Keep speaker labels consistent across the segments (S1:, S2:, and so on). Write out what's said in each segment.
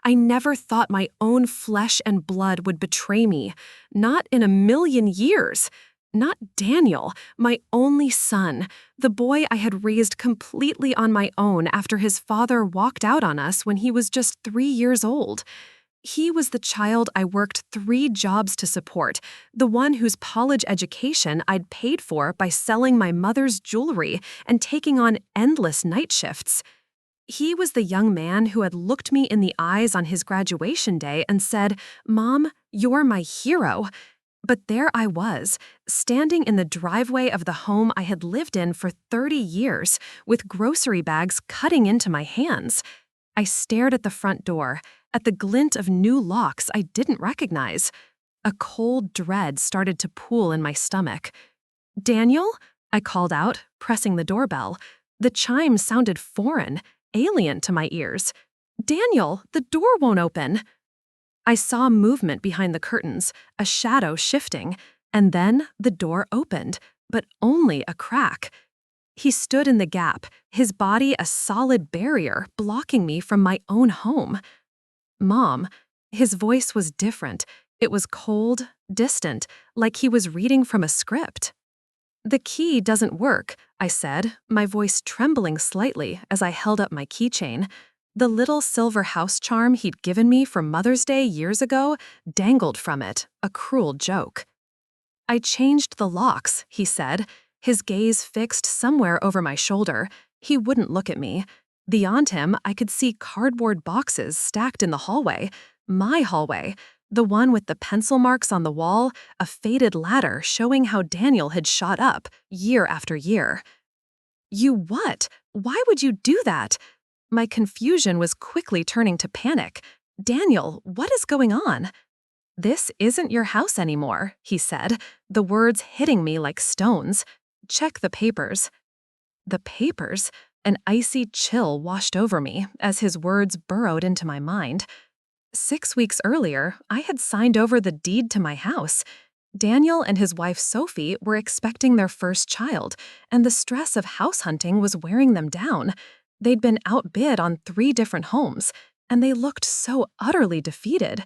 S1: I never thought my own flesh and blood would betray me. Not in a million years. Not Daniel, my only son, the boy I had raised completely on my own after his father walked out on us when he was just 3 years old. He was the child I worked 3 jobs to support, the one whose college education I'd paid for by selling my mother's jewelry and taking on endless night shifts. He was the young man who had looked me in the eyes on his graduation day and said, "Mom, you're my hero." But there I was, standing in the driveway of the home I had lived in for 30 years, with grocery bags cutting into my hands. I stared at the front door, at the glint of new locks I didn't recognize. A cold dread started to pool in my stomach. "Daniel?" I called out, pressing the doorbell. The chime sounded foreign, alien to my ears. "Daniel, the door won't open." I saw movement behind the curtains, a shadow shifting, and then the door opened, but only a crack. He stood in the gap, his body a solid barrier blocking me from my own home. "Mom." His voice was different. It was cold, distant, like he was reading from a script. "The key doesn't work," I said, my voice trembling slightly as I held up my keychain. The little silver house charm he'd given me for Mother's Day years ago dangled from it, a cruel joke. "I changed the locks," he said, his gaze fixed somewhere over my shoulder. He wouldn't look at me. Beyond him, I could see cardboard boxes stacked in the hallway, my hallway, the one with the pencil marks on the wall, a faded ladder showing how Daniel had shot up year after year. "You what? Why would you do that?" My confusion was quickly turning to panic. "Daniel, what is going on?" "This isn't your house anymore," he said, the words hitting me like stones. "Check the papers." The papers? An icy chill washed over me as his words burrowed into my mind. 6 weeks earlier, I had signed over the deed to my house. Daniel and his wife Sophie were expecting their first child, and the stress of house hunting was wearing them down. They'd been outbid on 3 different homes, and they looked so utterly defeated.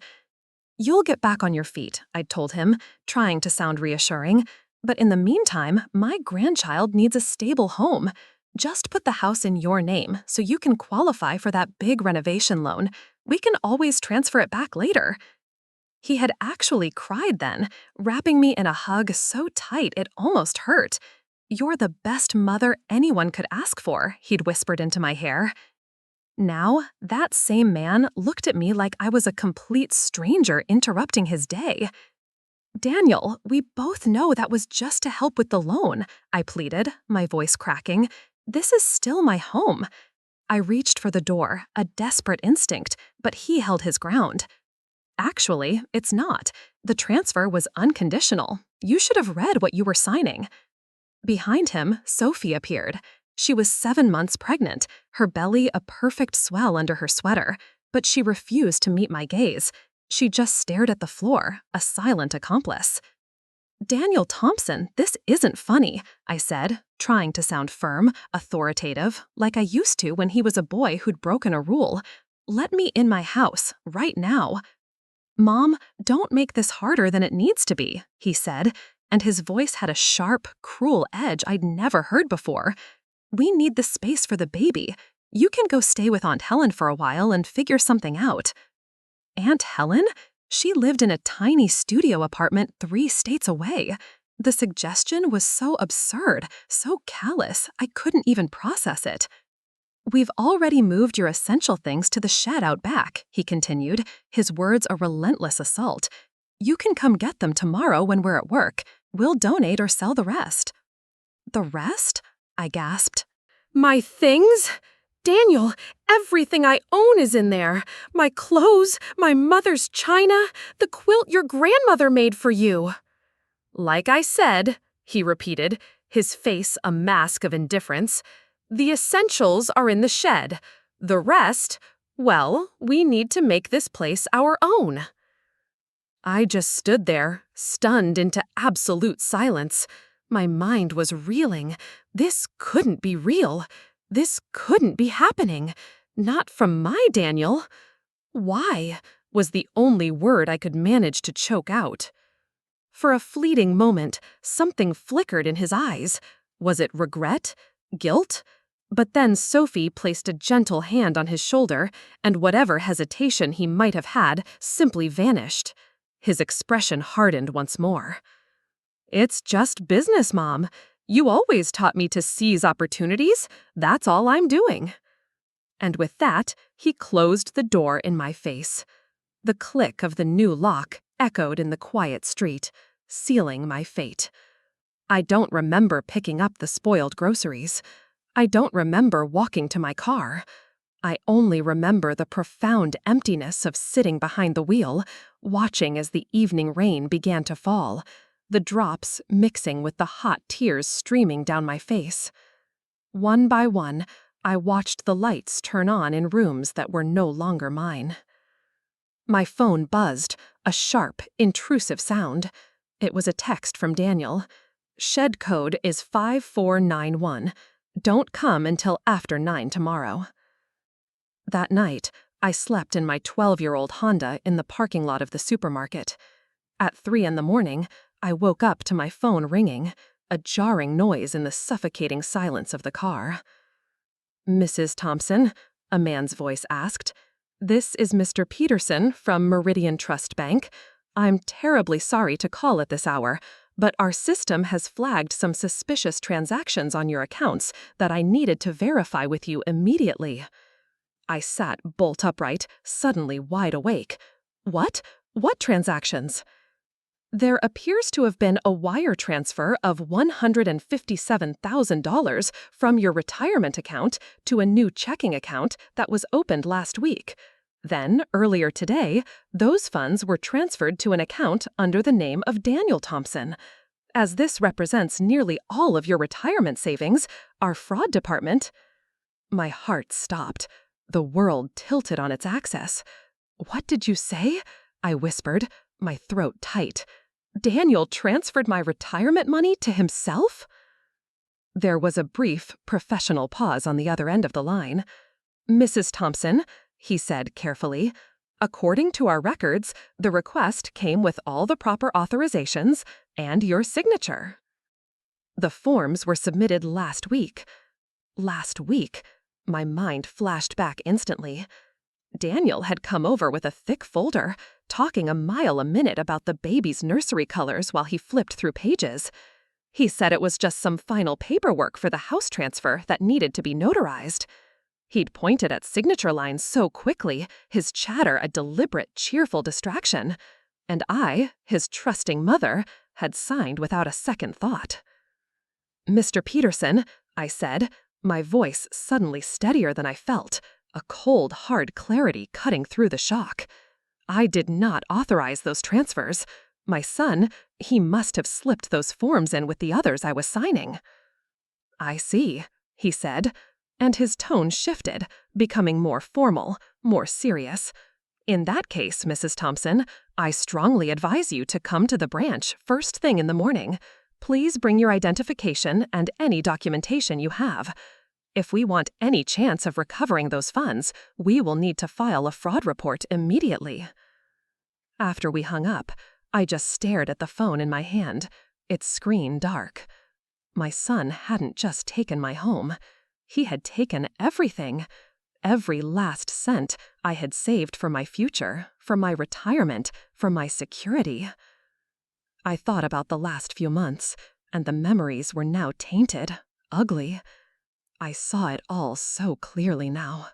S1: "You'll get back on your feet," I'd told him, trying to sound reassuring. "But in the meantime, my grandchild needs a stable home. Just put the house in your name so you can qualify for that big renovation loan. We can always transfer it back later." He had actually cried then, wrapping me in a hug so tight it almost hurt. "You're the best mother anyone could ask for," he'd whispered into my hair. Now, that same man looked at me like I was a complete stranger interrupting his day. "Daniel, we both know that was just to help with the loan," I pleaded, my voice cracking. "This is still my home." I reached for the door, a desperate instinct, but he held his ground. "Actually, it's not. The transfer was unconditional. You should have read what you were signing." Behind him, Sophie appeared. She was 7 months pregnant, her belly a perfect swell under her sweater, but she refused to meet my gaze. She just stared at the floor, a silent accomplice. "Daniel Thompson, this isn't funny," I said, trying to sound firm, authoritative, like I used to when he was a boy who'd broken a rule. "Let me in my house, right now." "Mom, don't make this harder than it needs to be," he said, and his voice had a sharp, cruel edge I'd never heard before. "We need the space for the baby. You can go stay with Aunt Helen for a while and figure something out." Aunt Helen? She lived in a tiny studio apartment 3 states away. The suggestion was so absurd, so callous, I couldn't even process it. "We've already moved your essential things to the shed out back," he continued, his words a relentless assault. "You can come get them tomorrow when we're at work. We'll donate or sell the rest." "The rest?" I gasped. "My things? Daniel, everything I own is in there. My clothes, my mother's china, the quilt your grandmother made for you." "Like I said," he repeated, his face a mask of indifference, "the essentials are in the shed. The rest, well, we need to make this place our own." I just stood there, stunned into absolute silence. My mind was reeling. This couldn't be real. This couldn't be happening. Not from my Daniel. Why? Was the only word I could manage to choke out. For a fleeting moment, something flickered in his eyes. Was it regret? Guilt? But then Sophie placed a gentle hand on his shoulder, and whatever hesitation he might have had simply vanished. His expression hardened once more. "It's just business, Mom. You always taught me to seize opportunities. That's all I'm doing." And with that, he closed the door in my face. The click of the new lock echoed in the quiet street, sealing my fate. I don't remember picking up the spoiled groceries. I don't remember walking to my car. I only remember the profound emptiness of sitting behind the wheel, watching as the evening rain began to fall, the drops mixing with the hot tears streaming down my face. One by one, I watched the lights turn on in rooms that were no longer mine. My phone buzzed, a sharp, intrusive sound. It was a text from Daniel. "Shed code is 5491. Don't come until after 9 tomorrow." That night, I slept in my 12-year-old Honda in the parking lot of the supermarket. At 3 in the morning, I woke up to my phone ringing, a jarring noise in the suffocating silence of the car. "Mrs. Thompson," a man's voice asked, "this is Mr. Peterson from Meridian Trust Bank. I'm terribly sorry to call at this hour, but our system has flagged some suspicious transactions on your accounts that I needed to verify with you immediately." I sat bolt upright, suddenly wide awake. What? What transactions? "There appears to have been a wire transfer of $157,000 from your retirement account to a new checking account that was opened last week. Then, earlier today, those funds were transferred to an account under the name of Daniel Thompson. As this represents nearly all of your retirement savings, our fraud department—" My heart stopped. The world tilted on its axis. "What did you say?" I whispered, my throat tight. "Daniel transferred my retirement money to himself?" There was a brief, professional pause on the other end of the line. "Mrs. Thompson," he said carefully, "according to our records, the request came with all the proper authorizations and your signature. The forms were submitted last week." Last week? My mind flashed back instantly. Daniel had come over with a thick folder, talking a mile a minute about the baby's nursery colors while he flipped through pages. He said it was just some final paperwork for the house transfer that needed to be notarized. He'd pointed at signature lines so quickly, his chatter a deliberate, cheerful distraction. And I, his trusting mother, had signed without a second thought. "Mr. Peterson," I said, my voice suddenly steadier than I felt, a cold, hard clarity cutting through the shock. "I did not authorize those transfers. My son, he must have slipped those forms in with the others I was signing." "I see," he said, and his tone shifted, becoming more formal, more serious. "In that case, Mrs. Thompson, I strongly advise you to come to the branch first thing in the morning. Please bring your identification and any documentation you have. If we want any chance of recovering those funds, we will need to file a fraud report immediately." After we hung up, I just stared at the phone in my hand, its screen dark. My son hadn't just taken my home. He had taken everything. Every last cent I had saved for my future, for my retirement, for my security. I thought about the last few months, and the memories were now tainted, ugly. I saw it all so clearly now.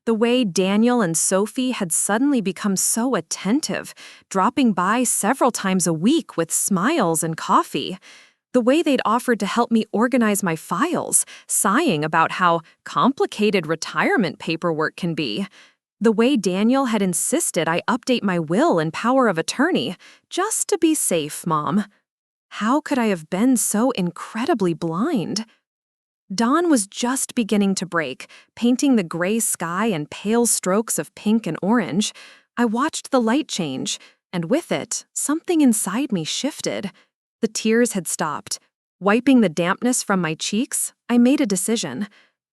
S1: The way Daniel and Sophie had suddenly become so attentive, dropping by several times a week with smiles and coffee. The way they'd offered to help me organize my files, sighing about how complicated retirement paperwork can be. The way Daniel had insisted I update my will and power of attorney, just to be safe, Mom. How could I have been so incredibly blind? Dawn was just beginning to break, painting the gray sky in pale strokes of pink and orange. I watched the light change, and with it, something inside me shifted. The tears had stopped. Wiping the dampness from my cheeks, I made a decision.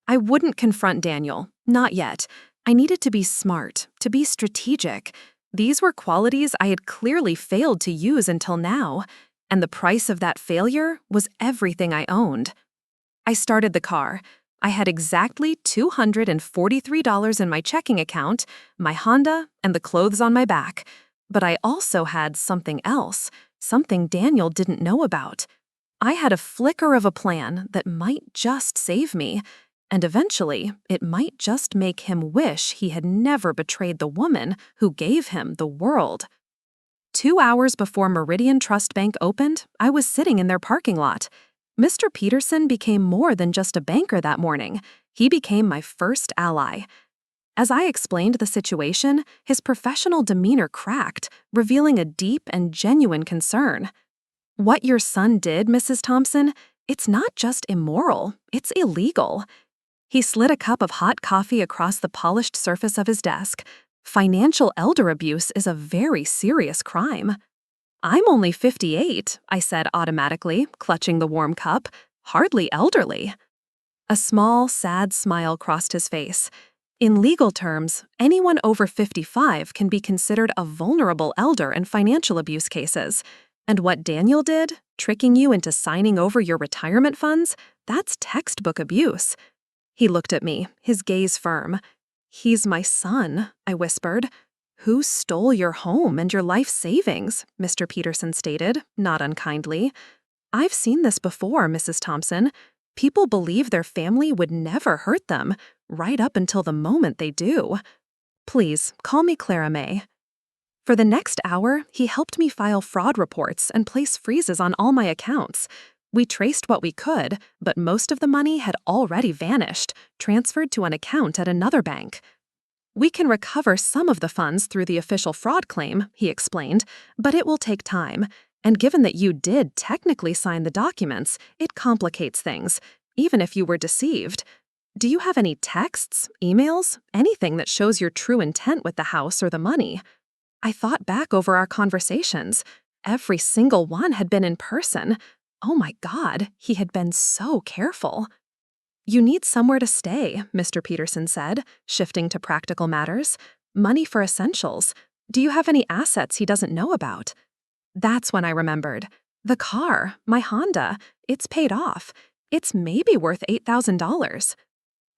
S1: I wouldn't confront Daniel, not yet. I needed to be smart, to be strategic. These were qualities I had clearly failed to use until now, and the price of that failure was everything I owned. I started the car. I had exactly $243 in my checking account, my Honda, and the clothes on my back. But I also had something else, something Daniel didn't know about. I had a flicker of a plan that might just save me, and eventually it might just make him wish he had never betrayed the woman who gave him the world. 2 hours before Meridian Trust Bank opened, I was sitting in their parking lot. Mr. Peterson became more than just a banker that morning. He became my first ally. As I explained the situation, his professional demeanor cracked, revealing a deep and genuine concern. "What your son did, Mrs. Thompson, it's not just immoral, it's illegal." He slid a cup of hot coffee across the polished surface of his desk. "Financial elder abuse is a very serious crime." "I'm only 58, I said automatically, clutching the warm cup. "Hardly elderly." A small, sad smile crossed his face. In legal terms, anyone over 55 can be considered a vulnerable elder in financial abuse cases. And what Daniel did, tricking you into signing over your retirement funds, that's textbook abuse. He looked at me, his gaze firm. "He's my son," I whispered. "Who stole your home and your life savings?" Mr. Peterson stated, not unkindly. "I've seen this before, Mrs. Thompson. People believe their family would never hurt them, right up until the moment they do. Please, call me Clara May." For the next hour, he helped me file fraud reports and place freezes on all my accounts. We traced what we could, but most of the money had already vanished, transferred to an account at another bank. "We can recover some of the funds through the official fraud claim," he explained, "but it will take time. And given that you did technically sign the documents, it complicates things, even if you were deceived. Do you have any texts, emails, anything that shows your true intent with the house or the money?" I thought back over our conversations. Every single one had been in person. Oh my God, he had been so careful. "You need somewhere to stay," Mr. Peterson said, shifting to practical matters. "Money for essentials. Do you have any assets he doesn't know about?" That's when I remembered. The car, my Honda, it's paid off. It's maybe worth $8,000.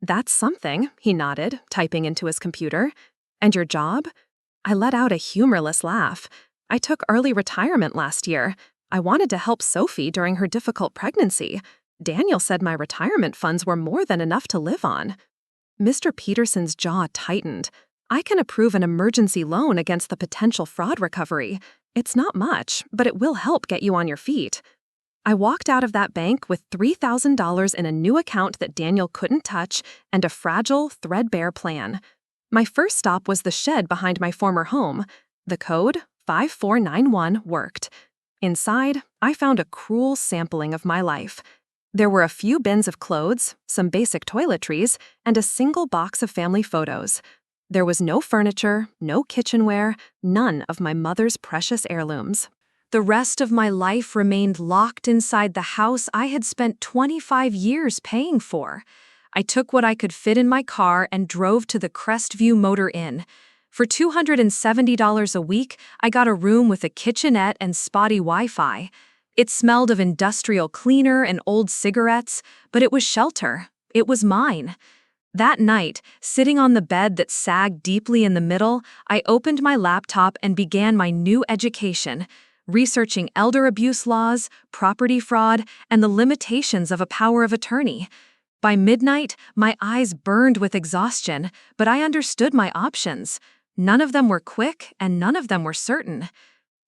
S1: "That's something," he nodded, typing into his computer. "And your job?" I let out a humorless laugh. "I took early retirement last year. I wanted to help Sophie during her difficult pregnancy. Daniel said my retirement funds were more than enough to live on." Mr. Peterson's jaw tightened. "I can approve an emergency loan against the potential fraud recovery. It's not much, but it will help get you on your feet." I walked out of that bank with $3,000 in a new account that Daniel couldn't touch and a fragile, threadbare plan. My first stop was the shed behind my former home. The code, 5491, worked. Inside, I found a cruel sampling of my life. There were a few bins of clothes, some basic toiletries, and a single box of family photos. There was no furniture, no kitchenware, none of my mother's precious heirlooms. The rest of my life remained locked inside the house I had spent 25 years paying for. I took what I could fit in my car and drove to the Crestview Motor Inn. For $270 a week, I got a room with a kitchenette and spotty Wi-Fi. It smelled of industrial cleaner and old cigarettes, but it was shelter. It was mine. That night, sitting on the bed that sagged deeply in the middle, I opened my laptop and began my new education, researching elder abuse laws, property fraud, and the limitations of a power of attorney. By midnight, my eyes burned with exhaustion, but I understood my options. None of them were quick, and none of them were certain.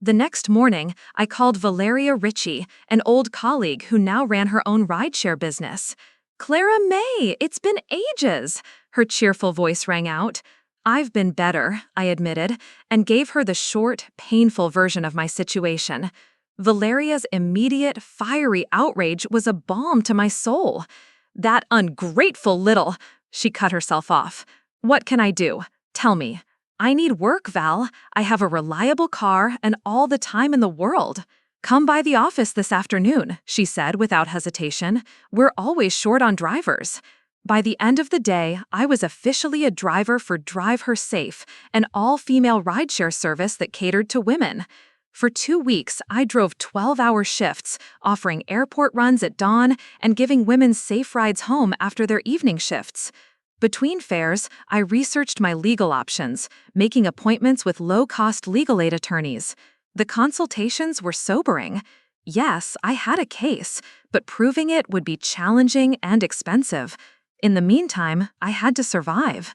S1: The next morning, I called Valeria Ritchie, an old colleague who now ran her own rideshare business. "Clara May, it's been ages," her cheerful voice rang out. "I've been better," I admitted, and gave her the short, painful version of my situation. Valeria's immediate, fiery outrage was a balm to my soul. "That ungrateful little—" She cut herself off. "What can I do? Tell me." "I need work, Val. I have a reliable car and all the time in the world." "Come by the office this afternoon," she said without hesitation. "We're always short on drivers." By the end of the day, I was officially a driver for Drive Her Safe, an all-female rideshare service that catered to women. For 2 weeks, I drove 12-hour shifts, offering airport runs at dawn and giving women safe rides home after their evening shifts. Between fares, I researched my legal options, making appointments with low-cost legal aid attorneys. The consultations were sobering. Yes, I had a case, but proving it would be challenging and expensive. In the meantime, I had to survive.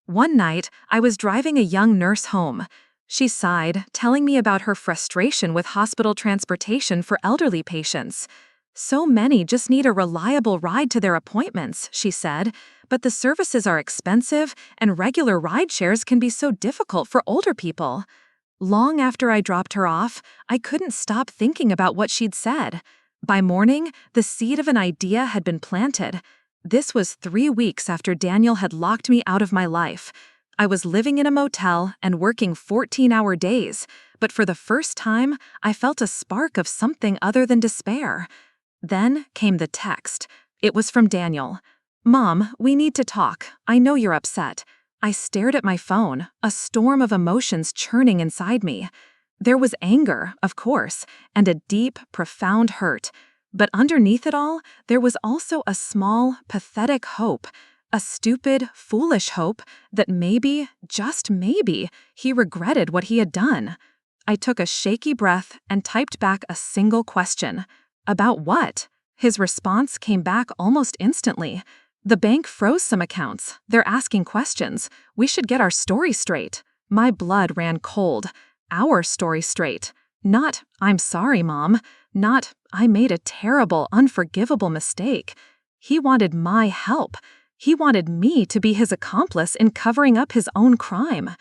S1: One night, I was driving a young nurse home. She sighed, telling me about her frustration with hospital transportation for elderly patients. "So many just need a reliable ride to their appointments," she said, "but the services are expensive and regular ride shares can be so difficult for older people." Long after I dropped her off, I couldn't stop thinking about what she'd said. By morning, the seed of an idea had been planted. This was 3 weeks after Daniel had locked me out of my life. I was living in a motel and working 14-hour days, but for the first time, I felt a spark of something other than despair. Then came the text. It was from Daniel. "Mom, we need to talk. I know you're upset." I stared at my phone, a storm of emotions churning inside me. There was anger, of course, and a deep, profound hurt. But underneath it all, there was also a small, pathetic hope. A stupid, foolish hope that maybe, just maybe, he regretted what he had done. I took a shaky breath and typed back a single question. "About what?" His response came back almost instantly. "The bank froze some accounts. They're asking questions. We should get our story straight." My blood ran cold. Our story straight. Not, "I'm sorry, Mom." Not, "I made a terrible, unforgivable mistake." He wanted my help. He wanted me to be his accomplice in covering up his own crime.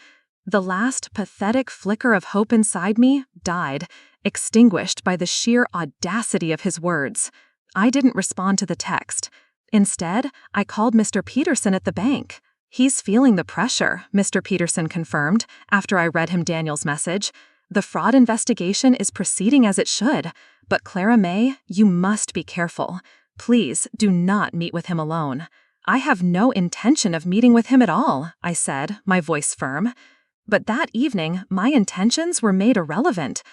S1: The last pathetic flicker of hope inside me died, extinguished by the sheer audacity of his words. I didn't respond to the text. Instead, I called Mr. Peterson at the bank. "He's feeling the pressure," Mr. Peterson confirmed after I read him Daniel's message. "The fraud investigation is proceeding as it should, but Clara May, you must be careful. Please do not meet with him alone." "I have no intention of meeting with him at all," I said, my voice firm. But that evening, my intentions were made irrelevant.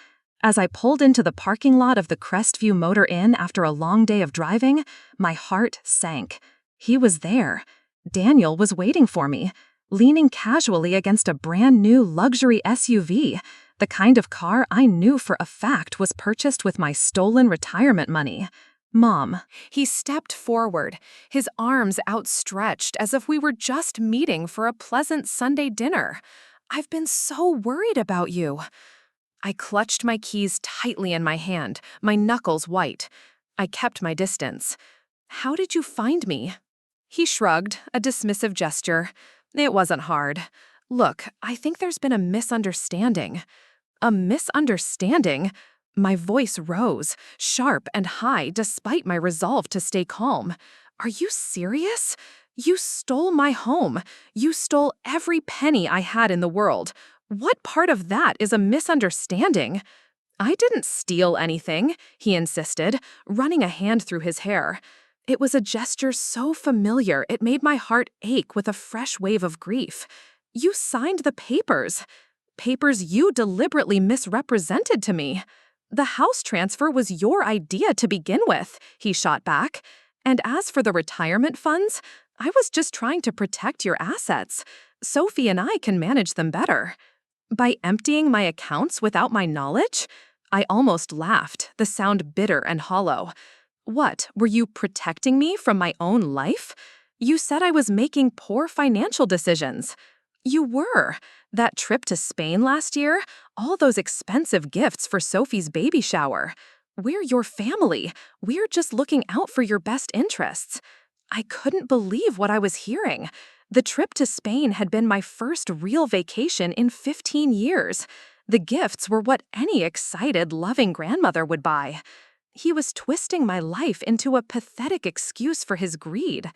S1: As I pulled into the parking lot of the Crestview Motor Inn after a long day of driving, my heart sank. He was there. Daniel was waiting for me, leaning casually against a brand new luxury SUV, the kind of car I knew for a fact was purchased with my stolen retirement money. "Mom." He stepped forward, his arms outstretched as if we were just meeting for a pleasant Sunday dinner. "I've been so worried about you." I clutched my keys tightly in my hand, my knuckles white. I kept my distance. "How did you find me?" He shrugged, a dismissive gesture. "It wasn't hard. Look, I think there's been a misunderstanding." "A misunderstanding?" My voice rose, sharp and high despite my resolve to stay calm. "Are you serious? You stole my home. You stole every penny I had in the world. What part of that is a misunderstanding?" "I didn't steal anything," he insisted, running a hand through his hair. It was a gesture so familiar it made my heart ache with a fresh wave of grief. "You signed the papers. Papers you deliberately misrepresented to me. The house transfer was your idea to begin with," he shot back. "And as for the retirement funds, I was just trying to protect your assets. Sophie and I can manage them better." "By emptying my accounts without my knowledge?" I almost laughed, the sound bitter and hollow. "What, were you protecting me from my own life? You said I was making poor financial decisions." "You were. That trip to Spain last year, all those expensive gifts for Sophie's baby shower. We're your family. We're just looking out for your best interests." I couldn't believe what I was hearing. The trip to Spain had been my first real vacation in 15 years. The gifts were what any excited, loving grandmother would buy. He was twisting my life into a pathetic excuse for his greed.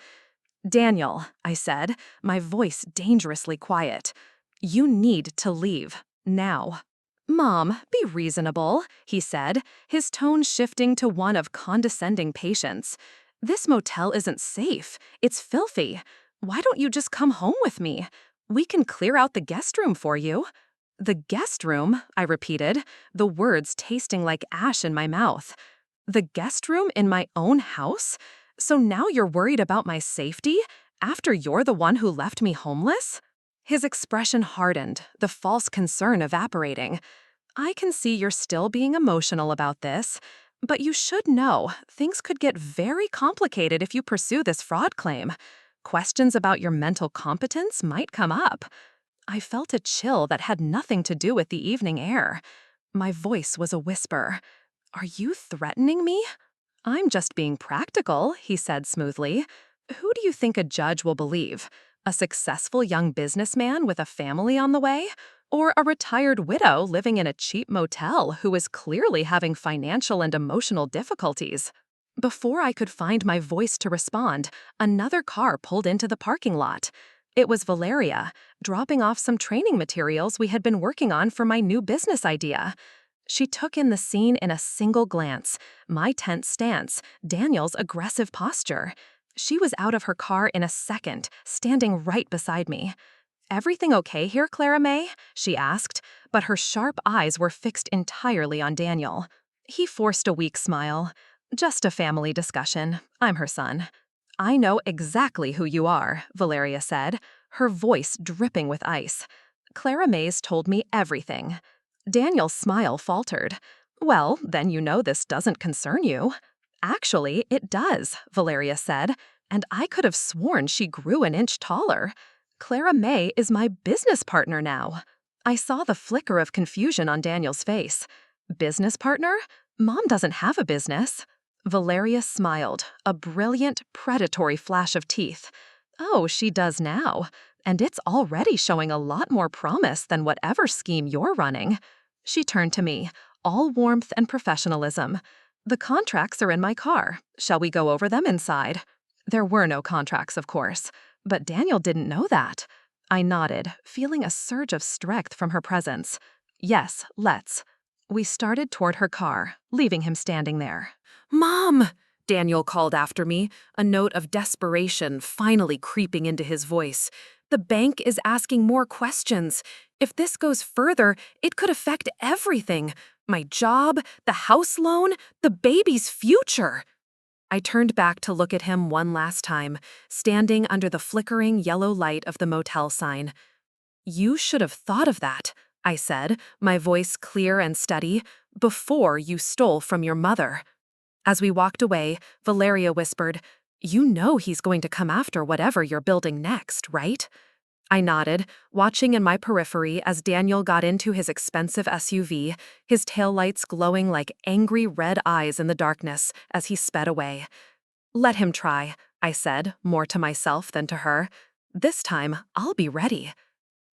S1: "Daniel," I said, my voice dangerously quiet, "you need to leave, now." "Mom, be reasonable," he said, his tone shifting to one of condescending patience. This motel isn't safe. It's filthy. Why don't you just come home with me? We can clear out the guest room for you." "The guest room," I repeated, the words tasting like ash in my mouth. "The guest room in my own house? So now you're worried about my safety? After you're the one who left me homeless?" His expression hardened, the false concern evaporating. "I can see you're still being emotional about this, but you should know things could get very complicated if you pursue this fraud claim. Questions about your mental competence might come up." I felt a chill that had nothing to do with the evening air. My voice was a whisper. "Are you threatening me?" "I'm just being practical," he said smoothly. "Who do you think a judge will believe? A successful young businessman with a family on the way? Or a retired widow living in a cheap motel who is clearly having financial and emotional difficulties?" Before I could find my voice to respond, another car pulled into the parking lot. It was Valeria, dropping off some training materials we had been working on for my new business idea. She took in the scene in a single glance, my tense stance, Daniel's aggressive posture. She was out of her car in a second, standing right beside me. "Everything okay here, Clara May?" she asked, but her sharp eyes were fixed entirely on Daniel. He forced a weak smile. "Just a family discussion. I'm her son." "I know exactly who you are," Valeria said, her voice dripping with ice. "Clara May's told me everything." Daniel's smile faltered. "Well, then you know this doesn't concern you." "Actually, it does," Valeria said, and I could have sworn she grew an inch taller. "Clara May is my business partner now." I saw the flicker of confusion on Daniel's face. "Business partner? Mom doesn't have a business." Valeria smiled, a brilliant, predatory flash of teeth. "Oh, she does now. And it's already showing a lot more promise than whatever scheme you're running." She turned to me, all warmth and professionalism. "The contracts are in my car. Shall we go over them inside?" There were no contracts, of course, but Daniel didn't know that. I nodded, feeling a surge of strength from her presence. "Yes, let's." We started toward her car, leaving him standing there. "Mom!" Daniel called after me, a note of desperation finally creeping into his voice. "The bank is asking more questions. If this goes further, it could affect everything. My job, the house loan, the baby's future." I turned back to look at him one last time, standing under the flickering yellow light of the motel sign. "You should have thought of that," I said, my voice clear and steady, "before you stole from your mother." As we walked away, Valeria whispered, "You know he's going to come after whatever you're building next, right?" I nodded, watching in my periphery as Daniel got into his expensive SUV, his taillights glowing like angry red eyes in the darkness as he sped away. "Let him try," I said, more to myself than to her. "This time, I'll be ready."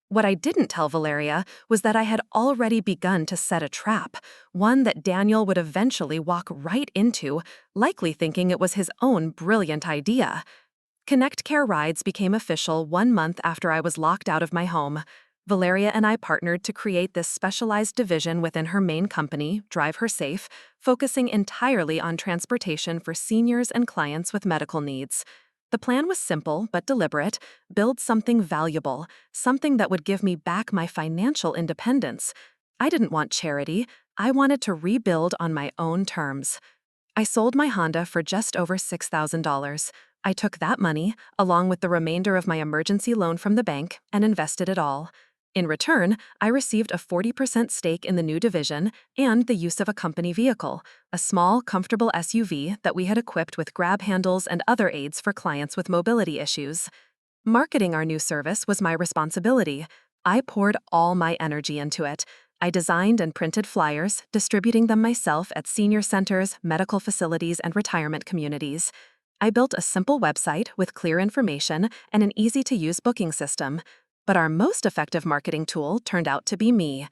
S1: What I didn't tell Valeria was that I had already begun to set a trap, one that Daniel would eventually walk right into, likely thinking it was his own brilliant idea. Connect Care rides became official 1 month after I was locked out of my home. Valeria and I partnered to create this specialized division within her main company, Drive Her Safe, focusing entirely on transportation for seniors and clients with medical needs. The plan was simple but deliberate: build something valuable, something that would give me back my financial independence. I didn't want charity. I wanted to rebuild on my own terms. I sold my Honda for just over $6,000. I took that money, along with the remainder of my emergency loan from the bank, and invested it all. In return, I received a 40% stake in the new division and the use of a company vehicle, a small, comfortable SUV that we had equipped with grab handles and other aids for clients with mobility issues. Marketing our new service was my responsibility. I poured all my energy into it. I designed and printed flyers, distributing them myself at senior centers, medical facilities, and retirement communities. I built a simple website with clear information and an easy-to-use booking system. But our most effective marketing tool turned out to be me.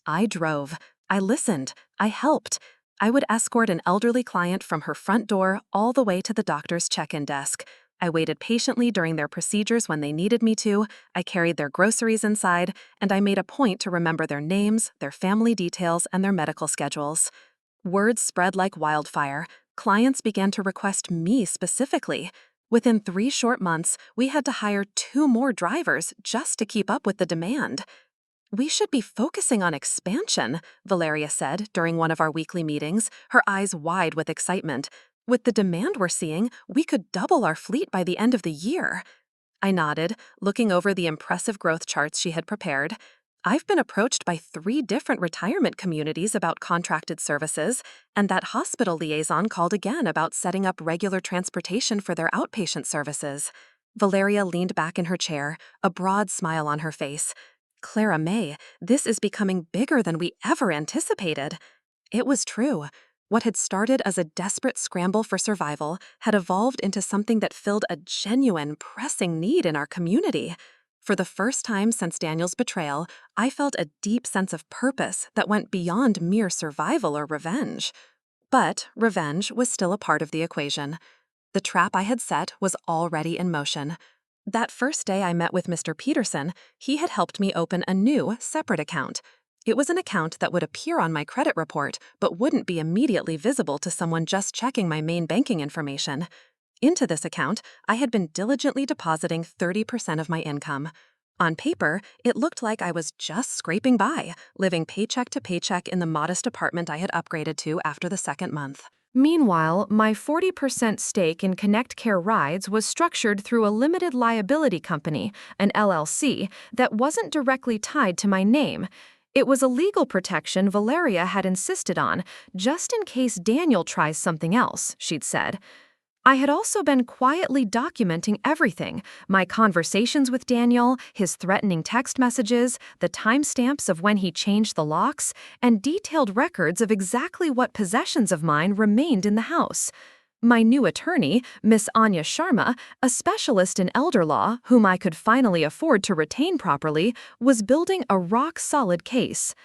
S1: I drove. I listened. I helped. I would escort an elderly client from her front door all the way to the doctor's check-in desk. I waited patiently during their procedures when they needed me to, I carried their groceries inside, and I made a point to remember their names, their family details, and their medical schedules. Word spread like wildfire. Clients began to request me specifically. Within 3 short months, we had to hire 2 more drivers just to keep up with the demand. "We should be focusing on expansion," Valeria said during one of our weekly meetings, her eyes wide with excitement. "With the demand we're seeing, we could double our fleet by the end of the year." I nodded, looking over the impressive growth charts she had prepared. "I've been approached by 3 different retirement communities about contracted services, and that hospital liaison called again about setting up regular transportation for their outpatient services." Valeria leaned back in her chair, a broad smile on her face. "Clara May, this is becoming bigger than we ever anticipated." It was true. What had started as a desperate scramble for survival had evolved into something that filled a genuine, pressing need in our community. For the first time since Daniel's betrayal, I felt a deep sense of purpose that went beyond mere survival or revenge. But revenge was still a part of the equation. The trap I had set was already in motion. That first day I met with Mr. Peterson, he had helped me open a new, separate account. It was an account that would appear on my credit report, but wouldn't be immediately visible to someone just checking my main banking information. Into this account, I had been diligently depositing 30% of my income. On paper, it looked like I was just scraping by, living paycheck to paycheck in the modest apartment I had upgraded to after the second month. Meanwhile, my 40% stake in Connect Care Rides was structured through a limited liability company, an LLC, that wasn't directly tied to my name. It was a legal protection Valeria had insisted on, just in case Daniel tries something else, she'd said. I had also been quietly documenting everything: my conversations with Daniel, his threatening text messages, the timestamps of when he changed the locks, and detailed records of exactly what possessions of mine remained in the house. My new attorney, Miss Anya Sharma, a specialist in elder law whom I could finally afford to retain properly, was building a rock-solid case.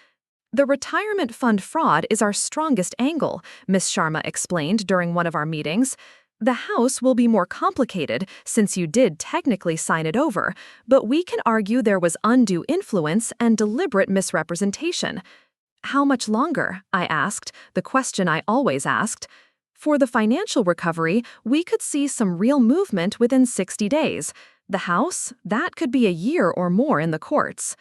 S1: "The retirement fund fraud is our strongest angle," Miss Sharma explained during one of our meetings. "The house will be more complicated since you did technically sign it over, but we can argue there was undue influence and deliberate misrepresentation." "How much longer?" I asked, the question I always asked. "For the financial recovery, we could see some real movement within 60 days. The house, that could be a year or more in the courts."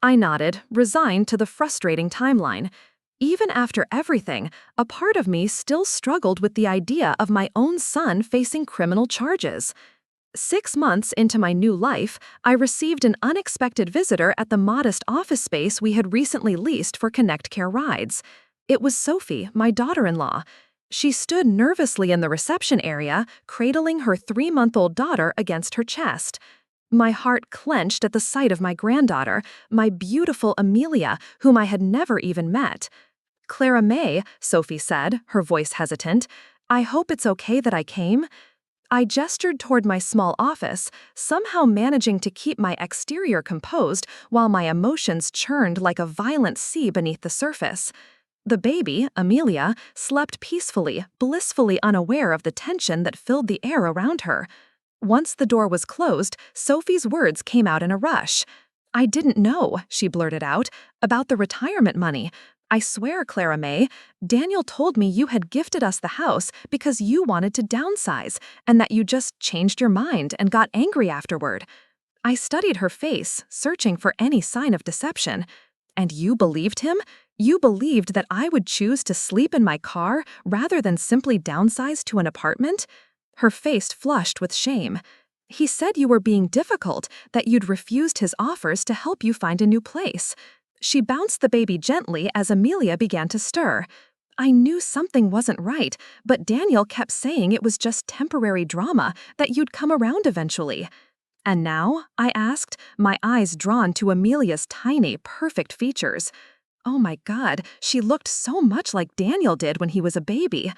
S1: I nodded, resigned to the frustrating timeline. Even after everything, a part of me still struggled with the idea of my own son facing criminal charges. 6 months into my new life, I received an unexpected visitor at the modest office space we had recently leased for Connect Care Rides. It was Sophie, my daughter-in-law. She stood nervously in the reception area, cradling her 3-month-old daughter against her chest. My heart clenched at the sight of my granddaughter, my beautiful Amelia, whom I had never even met. "Clara May," Sophie said, her voice hesitant, "I hope it's okay that I came." I gestured toward my small office, somehow managing to keep my exterior composed while my emotions churned like a violent sea beneath the surface. The baby, Amelia, slept peacefully, blissfully unaware of the tension that filled the air around her. Once the door was closed, Sophie's words came out in a rush. "I didn't know," she blurted out, "about the retirement money. I swear, Clara May, Daniel told me you had gifted us the house because you wanted to downsize, and that you just changed your mind and got angry afterward." I studied her face, searching for any sign of deception. "And you believed him? You believed that I would choose to sleep in my car rather than simply downsize to an apartment?" Her face flushed with shame. "He said you were being difficult, that you'd refused his offers to help you find a new place." She bounced the baby gently as Amelia began to stir. I knew something wasn't right, but Daniel kept saying it was just temporary drama, that you'd come around eventually. "And now?" I asked, my eyes drawn to Amelia's tiny, perfect features. Oh my God, she looked so much like Daniel did when he was a baby.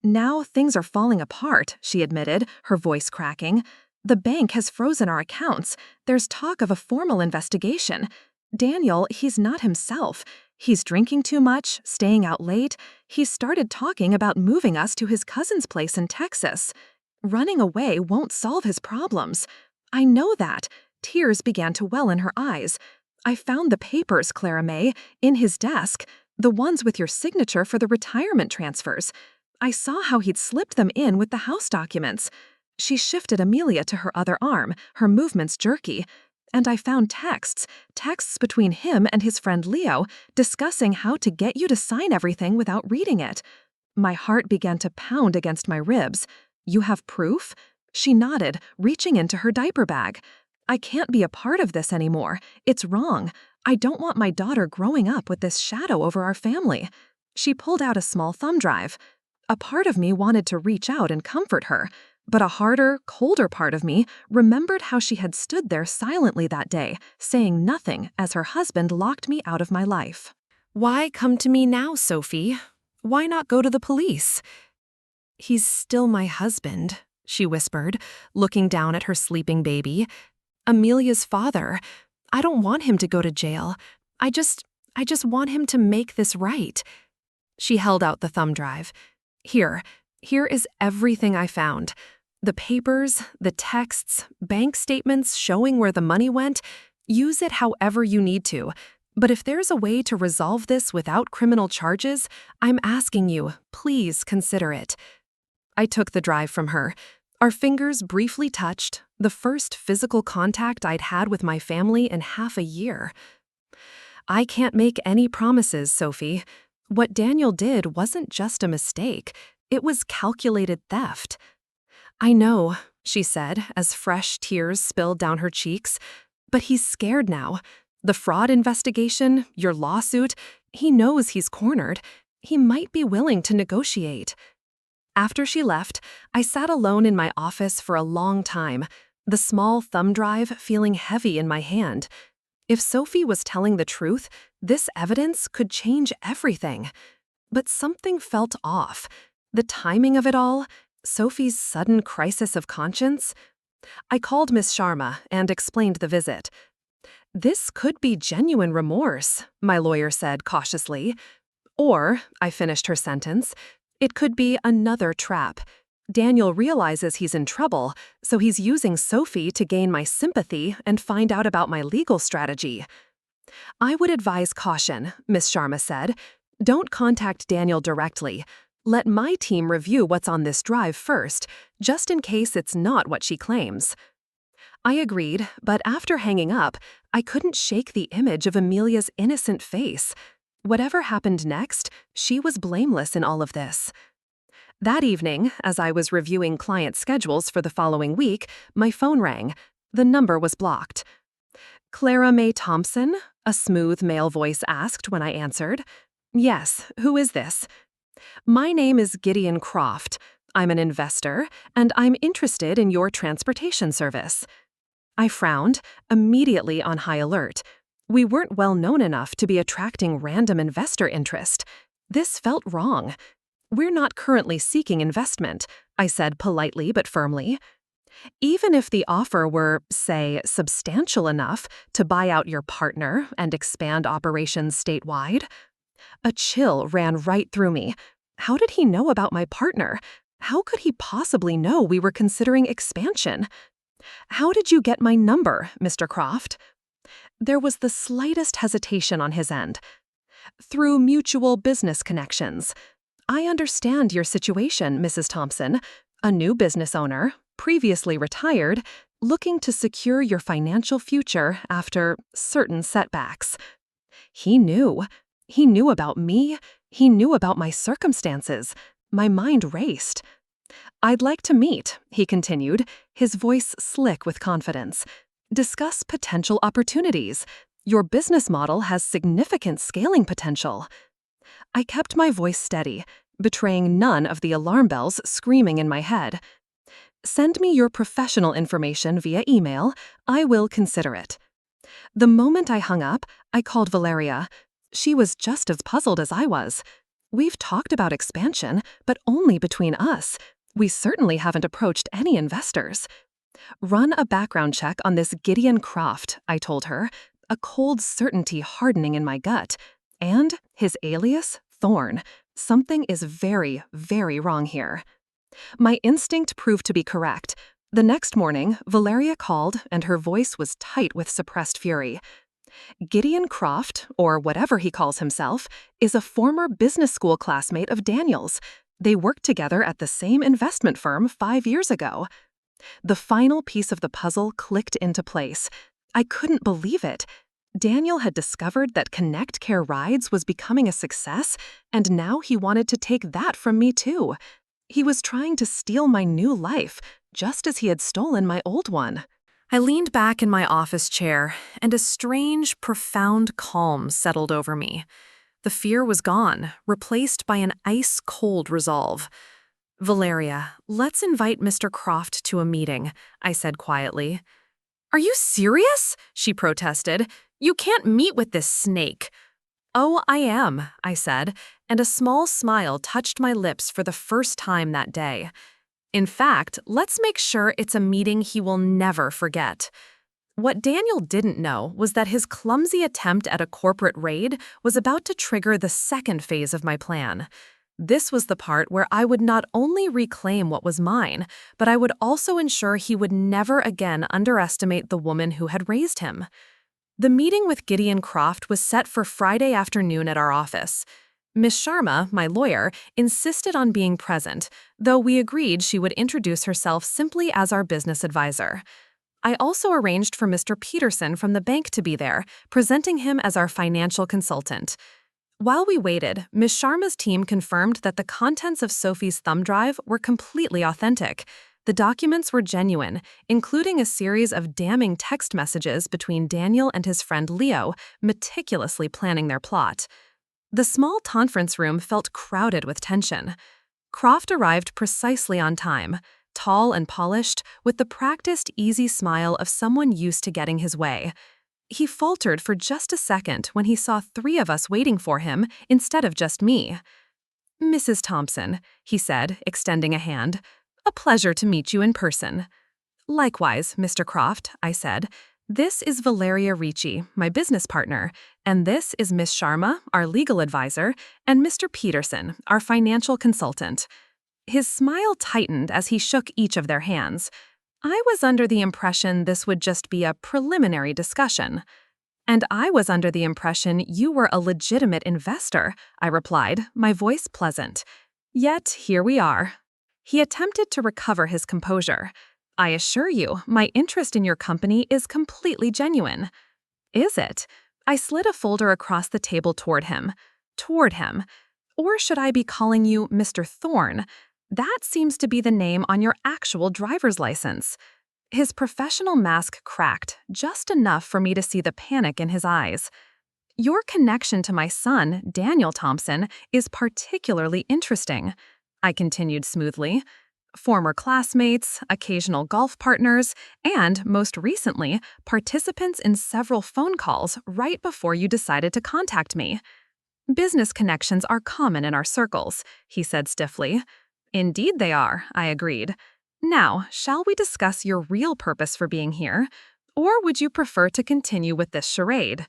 S1: "Now things are falling apart," she admitted, her voice cracking. "The bank has frozen our accounts. There's talk of a formal investigation. Daniel, he's not himself. He's drinking too much, staying out late. He's started talking about moving us to his cousin's place in Texas. Running away won't solve his problems. I know that." Tears began to well in her eyes. "I found the papers, Clara May, in his desk, the ones with your signature for the retirement transfers. I saw how he'd slipped them in with the house documents. She shifted Amelia to her other arm, her movements jerky, and I found texts between him and his friend Leo, discussing how to get you to sign everything without reading it. My heart began to pound against my ribs. You have proof? She nodded, reaching into her diaper bag. I can't be a part of this anymore. It's wrong. I don't want my daughter growing up with this shadow over our family. She pulled out a small thumb drive. A part of me wanted to reach out and comfort her, but a harder, colder part of me remembered how she had stood there silently that day, saying nothing as her husband locked me out of my life. Why come to me now, Sophie? Why not go to the police? He's still my husband, she whispered, looking down at her sleeping baby. Amelia's father. I don't want him to go to jail. I just want him to make this right. She held out the thumb drive. Here is everything I found. The papers, the texts, bank statements showing where the money went. Use it however you need to. But if there's a way to resolve this without criminal charges, I'm asking you, please consider it. I took the drive from her. Our fingers briefly touched, the first physical contact I'd had with my family in half a year. I can't make any promises, Sophie. What Daniel did wasn't just a mistake. It was calculated theft. I know, she said, as fresh tears spilled down her cheeks. But he's scared now. The fraud investigation, your lawsuit, he knows he's cornered. He might be willing to negotiate. After she left, I sat alone in my office for a long time, the small thumb drive feeling heavy in my hand. If Sophie was telling the truth, this evidence could change everything. But something felt off. The timing of it all, Sophie's sudden crisis of conscience. I called Miss Sharma and explained the visit. This could be genuine remorse, my lawyer said cautiously. Or, I finished her sentence, it could be another trap. Daniel realizes he's in trouble, so he's using Sophie to gain my sympathy and find out about my legal strategy. I would advise caution, Miss Sharma said. Don't contact Daniel directly. Let my team review what's on this drive first, just in case it's not what she claims. I agreed, but after hanging up, I couldn't shake the image of Amelia's innocent face. Whatever happened next, she was blameless in all of this. That evening, as I was reviewing client schedules for the following week, my phone rang. The number was blocked. Clara Mae Thompson? A smooth male voice asked when I answered. Yes, who is this? My name is Gideon Croft. I'm an investor, and I'm interested in your transportation service. I frowned, immediately on high alert. We weren't well known enough to be attracting random investor interest. This felt wrong. We're not currently seeking investment, I said politely but firmly. Even if the offer were, say, substantial enough to buy out your partner and expand operations statewide. A chill ran right through me. How did he know about my partner? How could he possibly know we were considering expansion? How did you get my number, Mr. Croft? There was the slightest hesitation on his end. Through mutual business connections. I understand your situation, Mrs. Thompson. A new business owner, previously retired, looking to secure your financial future after certain setbacks. He knew. He knew about me. He knew about my circumstances. My mind raced. I'd like to meet, he continued, his voice slick with confidence. Discuss potential opportunities. Your business model has significant scaling potential. I kept my voice steady, betraying none of the alarm bells screaming in my head. Send me your professional information via email. I will consider it. The moment I hung up, I called Valeria. She was just as puzzled as I was. We've talked about expansion, but only between us. We certainly haven't approached any investors. Run a background check on this Gideon Croft, I told her, a cold certainty hardening in my gut. And his alias, Thorne. Something is very, very wrong here. My instinct proved to be correct. The next morning, Valeria called, and her voice was tight with suppressed fury. Gideon Croft, or whatever he calls himself, is a former business school classmate of Daniel's. They worked together at the same investment firm 5 years ago. The final piece of the puzzle clicked into place. I couldn't believe it. Daniel had discovered that Connect Care Rides was becoming a success, and now he wanted to take that from me too. He was trying to steal my new life, just as he had stolen my old one. I leaned back in my office chair, and a strange, profound calm settled over me. The fear was gone, replaced by an ice-cold resolve. "Valeria, let's invite Mr. Croft to a meeting," I said quietly. "Are you serious?" she protested. "You can't meet with this snake." "Oh, I am," I said, and a small smile touched my lips for the first time that day. "In fact, let's make sure it's a meeting he will never forget." What Daniel didn't know was that his clumsy attempt at a corporate raid was about to trigger the second phase of my plan. This was the part where I would not only reclaim what was mine, but I would also ensure he would never again underestimate the woman who had raised him. The meeting with Gideon Croft was set for Friday afternoon at our office. Miss Sharma, my lawyer, insisted on being present, though we agreed she would introduce herself simply as our business advisor. I also arranged for Mr. Peterson from the bank to be there, presenting him as our financial consultant. While we waited, Ms. Sharma's team confirmed that the contents of Sophie's thumb drive were completely authentic. The documents were genuine, including a series of damning text messages between Daniel and his friend Leo, meticulously planning their plot. The small conference room felt crowded with tension. Croft arrived precisely on time, tall and polished, with the practiced, easy smile of someone used to getting his way. He faltered for just a second when he saw 3 of us waiting for him instead of just me. "Mrs. Thompson," he said, extending a hand, "a pleasure to meet you in person." "Likewise, Mr. Croft," I said. "This is Valeria Ricci, my business partner, and this is Miss Sharma, our legal advisor, and Mr. Peterson, our financial consultant." His smile tightened as he shook each of their hands. I was under the impression this would just be a preliminary discussion. "And I was under the impression you were a legitimate investor," I replied, my voice pleasant. "Yet here we are." He attempted to recover his composure. "I assure you, my interest in your company is completely genuine." "Is it?" I slid a folder across the table toward him. "Or should I be calling you Mr. Thorne? That seems to be the name on your actual driver's license." His professional mask cracked, just enough for me to see the panic in his eyes. "Your connection to my son, Daniel Thompson, is particularly interesting," I continued smoothly. "Former classmates, occasional golf partners, and, most recently, participants in several phone calls right before you decided to contact me." "Business connections are common in our circles," he said stiffly. "Indeed they are," I agreed. "Now, shall we discuss your real purpose for being here? Or would you prefer to continue with this charade?"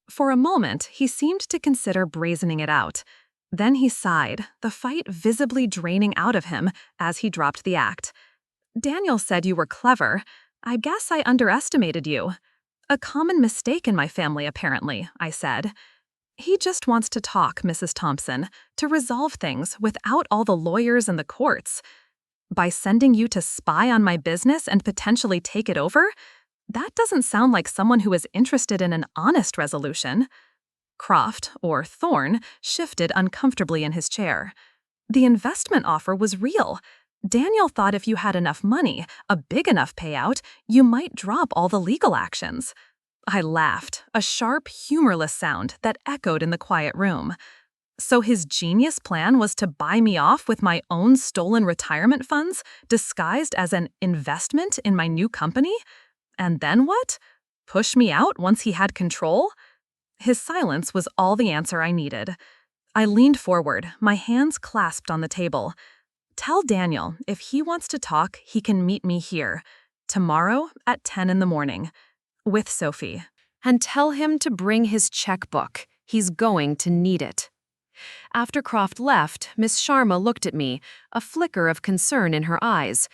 S1: For a moment, he seemed to consider brazening it out. Then he sighed, the fight visibly draining out of him as he dropped the act. "Daniel said you were clever. I guess I underestimated you." "A common mistake in my family, apparently," I said. "He just wants to talk, Mrs. Thompson, to resolve things without all the lawyers and the courts." "By sending you to spy on my business and potentially take it over? That doesn't sound like someone who is interested in an honest resolution." Croft, or Thorne, shifted uncomfortably in his chair. "The investment offer was real. Daniel thought if you had enough money, a big enough payout, you might drop all the legal actions." I laughed, a sharp, humorless sound that echoed in the quiet room. "So his genius plan was to buy me off with my own stolen retirement funds, disguised as an investment in my new company? And then what? Push me out once he had control?" His silence was all the answer I needed. I leaned forward, my hands clasped on the table. "Tell Daniel, if he wants to talk, he can meet me here. Tomorrow at 10 in the morning. With Sophie. And tell him to bring his checkbook. He's going to need it." After Croft left, Miss Sharma looked at me, a flicker of concern in her eyes.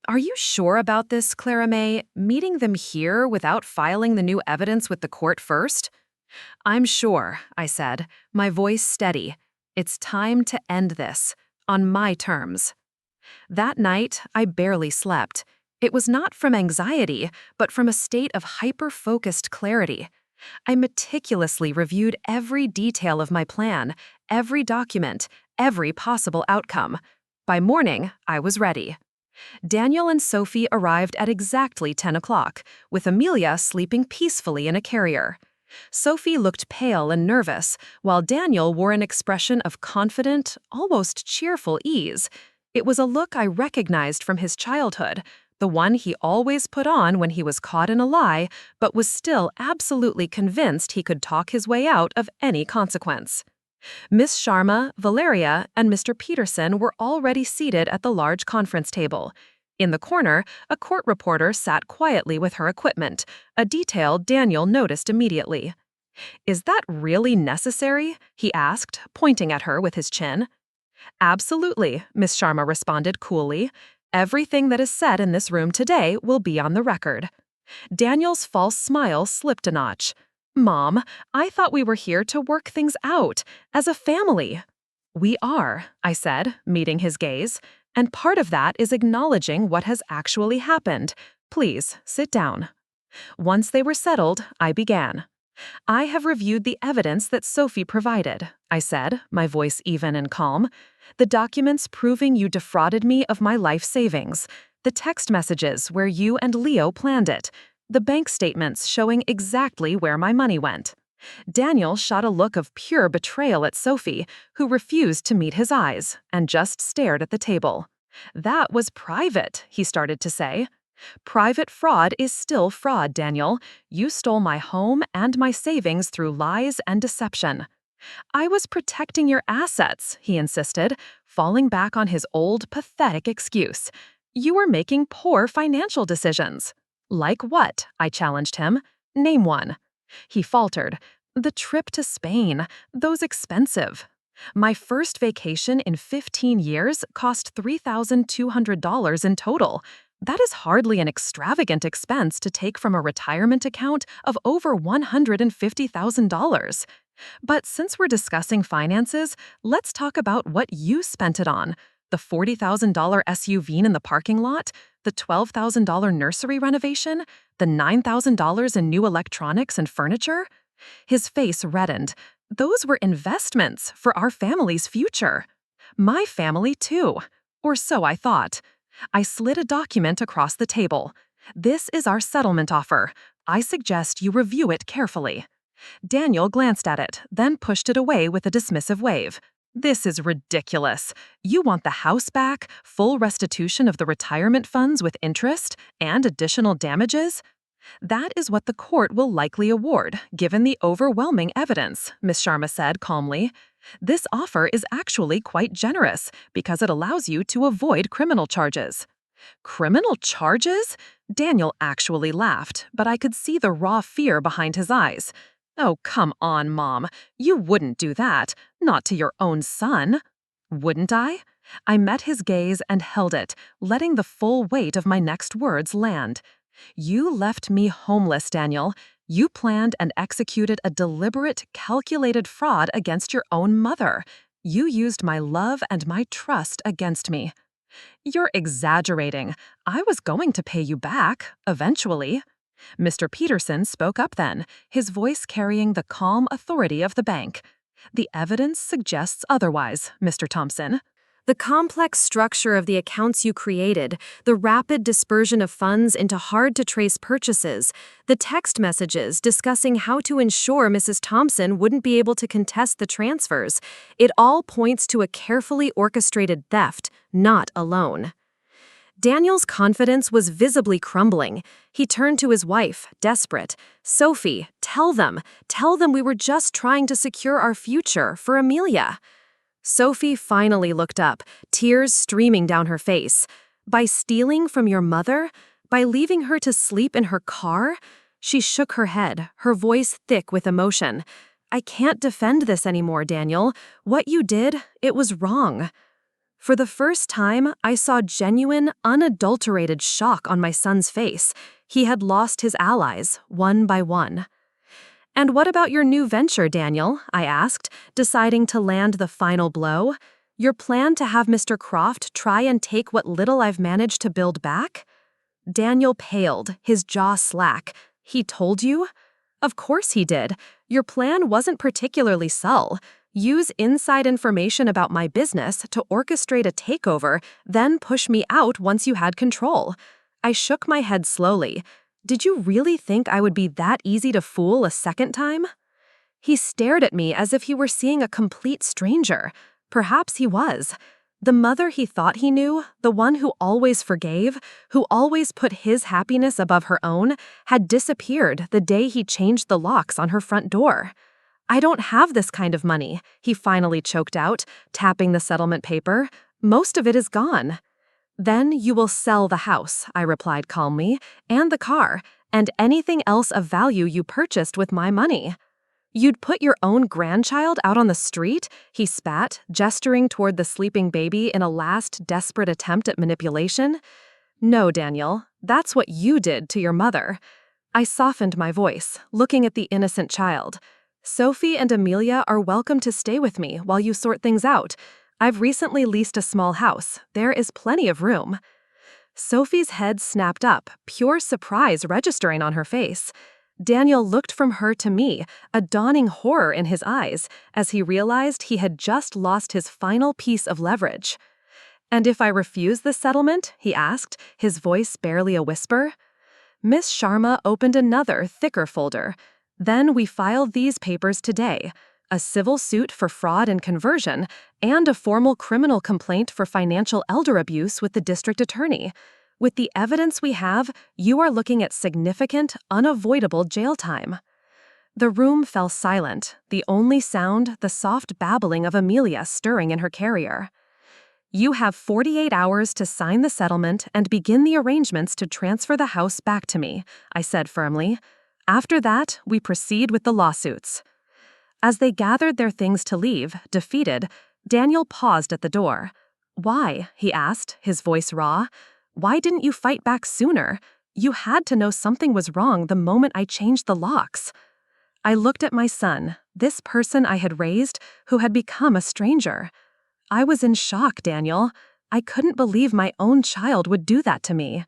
S1: "Are you sure about this, Clara May, meeting them here without filing the new evidence with the court first?" "I'm sure," I said, my voice steady. "It's time to end this. on my terms. That night, I barely slept. It was not from anxiety, but from a state of hyper-focused clarity. I meticulously reviewed every detail of my plan, every document, every possible outcome. By morning, I was ready. Daniel and Sophie arrived at exactly 10 o'clock, with Amelia sleeping peacefully in a carrier. Sophie looked pale and nervous, while Daniel wore an expression of confident, almost cheerful ease. It was a look I recognized from his childhood, the one he always put on when he was caught in a lie, but was still absolutely convinced he could talk his way out of any consequence. Miss Sharma, Valeria, and Mr. Peterson were already seated at the large conference table. In the corner, a court reporter sat quietly with her equipment, a detail Daniel noticed immediately. "Is that really necessary?" he asked, pointing at her with his chin. "Absolutely," Miss Sharma responded coolly. "Everything that is said in this room today will be on the record." Daniel's false smile slipped a notch. "Mom, I thought we were here to work things out, as a family." "We are," I said, meeting his gaze, "and part of that is acknowledging what has actually happened. Please, sit down." Once they were settled, I began. "I have reviewed the evidence that Sophie provided," I said, my voice even and calm. "The documents proving you defrauded me of my life savings, the text messages where you and Leo planned it, the bank statements showing exactly where my money went." Daniel shot a look of pure betrayal at Sophie, who refused to meet his eyes and just stared at the table. "That was private," he started to say. "Private fraud is still fraud, Daniel. You stole my home and my savings through lies and deception." "I was protecting your assets," he insisted, falling back on his old, pathetic excuse. "You were making poor financial decisions." "Like what?" I challenged him. "Name one." He faltered. "The trip to Spain. Those expensive. My first vacation in 15 years cost $3,200 in total. That is hardly an extravagant expense to take from a retirement account of over $150,000. But since we're discussing finances, let's talk about what you spent it on. The $40,000 SUV in the parking lot, the $12,000 nursery renovation, the $9,000 in new electronics and furniture." His face reddened. "Those were investments for our family's future." "My family, too. Or so I thought." I slid a document across the table. "This is our settlement offer. I suggest you review it carefully." Daniel glanced at it, then pushed it away with a dismissive wave. "This is ridiculous. You want the house back, full restitution of the retirement funds with interest, and additional damages?" "That is what the court will likely award, given the overwhelming evidence," Miss Sharma said calmly. "This offer is actually quite generous because it allows you to avoid criminal charges." "Criminal charges?" Daniel actually laughed, but I could see the raw fear behind his eyes. "Oh, come on, Mom. You wouldn't do that. Not to your own son." "Wouldn't I?" I met his gaze and held it, letting the full weight of my next words land. "You left me homeless, Daniel. You planned and executed a deliberate, calculated fraud against your own mother. You used my love and my trust against me." "You're exaggerating. I was going to pay you back, eventually." Mr. Peterson spoke up then, his voice carrying the calm authority of the bank. "The evidence suggests otherwise, Mr. Thompson." "The complex structure of the accounts you created, the rapid dispersion of funds into hard-to-trace purchases, the text messages discussing how to ensure Mrs. Thompson wouldn't be able to contest the transfers, it all points to a carefully orchestrated theft, not a loan." Daniel's confidence was visibly crumbling. He turned to his wife, desperate. "Sophie, tell them we were just trying to secure our future for Amelia." Sophie finally looked up, tears streaming down her face. "By stealing from your mother? By leaving her to sleep in her car?" She shook her head, her voice thick with emotion. "I can't defend this anymore, Daniel. What you did, it was wrong." For the first time, I saw genuine, unadulterated shock on my son's face. He had lost his allies, one by one. "And what about your new venture, Daniel?" I asked, deciding to land the final blow. Your plan to have Mr. Croft try and take what little I've managed to build back? Daniel paled, his jaw slack. He told you? Of course he did. Your plan wasn't particularly subtle. Use inside information about my business to orchestrate a takeover, then push me out once you had control. I shook my head slowly. Did you really think I would be that easy to fool a second time? He stared at me as if he were seeing a complete stranger. Perhaps he was. The mother he thought he knew, the one who always forgave, who always put his happiness above her own, had disappeared the day he changed the locks on her front door. I don't have this kind of money, he finally choked out, tapping the settlement paper. Most of it is gone. Then you will sell the house, I replied calmly, and the car, and anything else of value you purchased with my money. You'd put your own grandchild out on the street? He spat, gesturing toward the sleeping baby in a last desperate attempt at manipulation. No, Daniel, that's what you did to your mother. I softened my voice, looking at the innocent child. Sophie and Amelia are welcome to stay with me while you sort things out. I've recently leased a small house. There is plenty of room. Sophie's head snapped up, pure surprise registering on her face. Daniel looked from her to me, a dawning horror in his eyes, as he realized he had just lost his final piece of leverage. And if I refuse the settlement? He asked, his voice barely a whisper. Miss Sharma opened another, thicker folder. Then we filed these papers today, a civil suit for fraud and conversion, and a formal criminal complaint for financial elder abuse with the district attorney. With the evidence we have, you are looking at significant, unavoidable jail time. The room fell silent, the only sound the soft babbling of Amelia stirring in her carrier. You have 48 hours to sign the settlement and begin the arrangements to transfer the house back to me, I said firmly. After that, we proceed with the lawsuits. As they gathered their things to leave, defeated, Daniel paused at the door. Why? He asked, his voice raw. Why didn't you fight back sooner? You had to know something was wrong the moment I changed the locks. I looked at my son, this person I had raised, who had become a stranger. I was in shock, Daniel. I couldn't believe my own child would do that to me.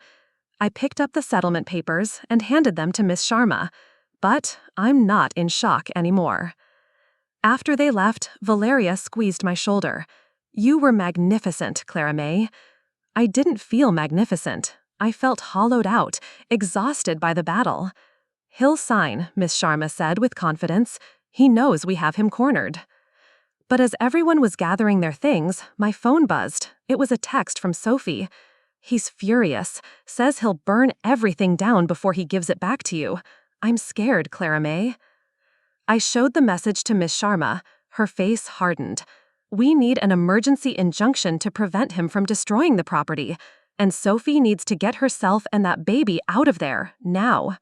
S1: I picked up the settlement papers and handed them to Miss Sharma. But I'm not in shock anymore. After they left, Valeria squeezed my shoulder. You were magnificent, Clara May. I didn't feel magnificent. I felt hollowed out, exhausted by the battle. He'll sign, Miss Sharma said with confidence. He knows we have him cornered. But as everyone was gathering their things, my phone buzzed. It was a text from Sophie. He's furious, says he'll burn everything down before he gives it back to you. I'm scared, Clara May. I showed the message to Miss Sharma. Her face hardened. We need an emergency injunction to prevent him from destroying the property, and Sophie needs to get herself and that baby out of there, now.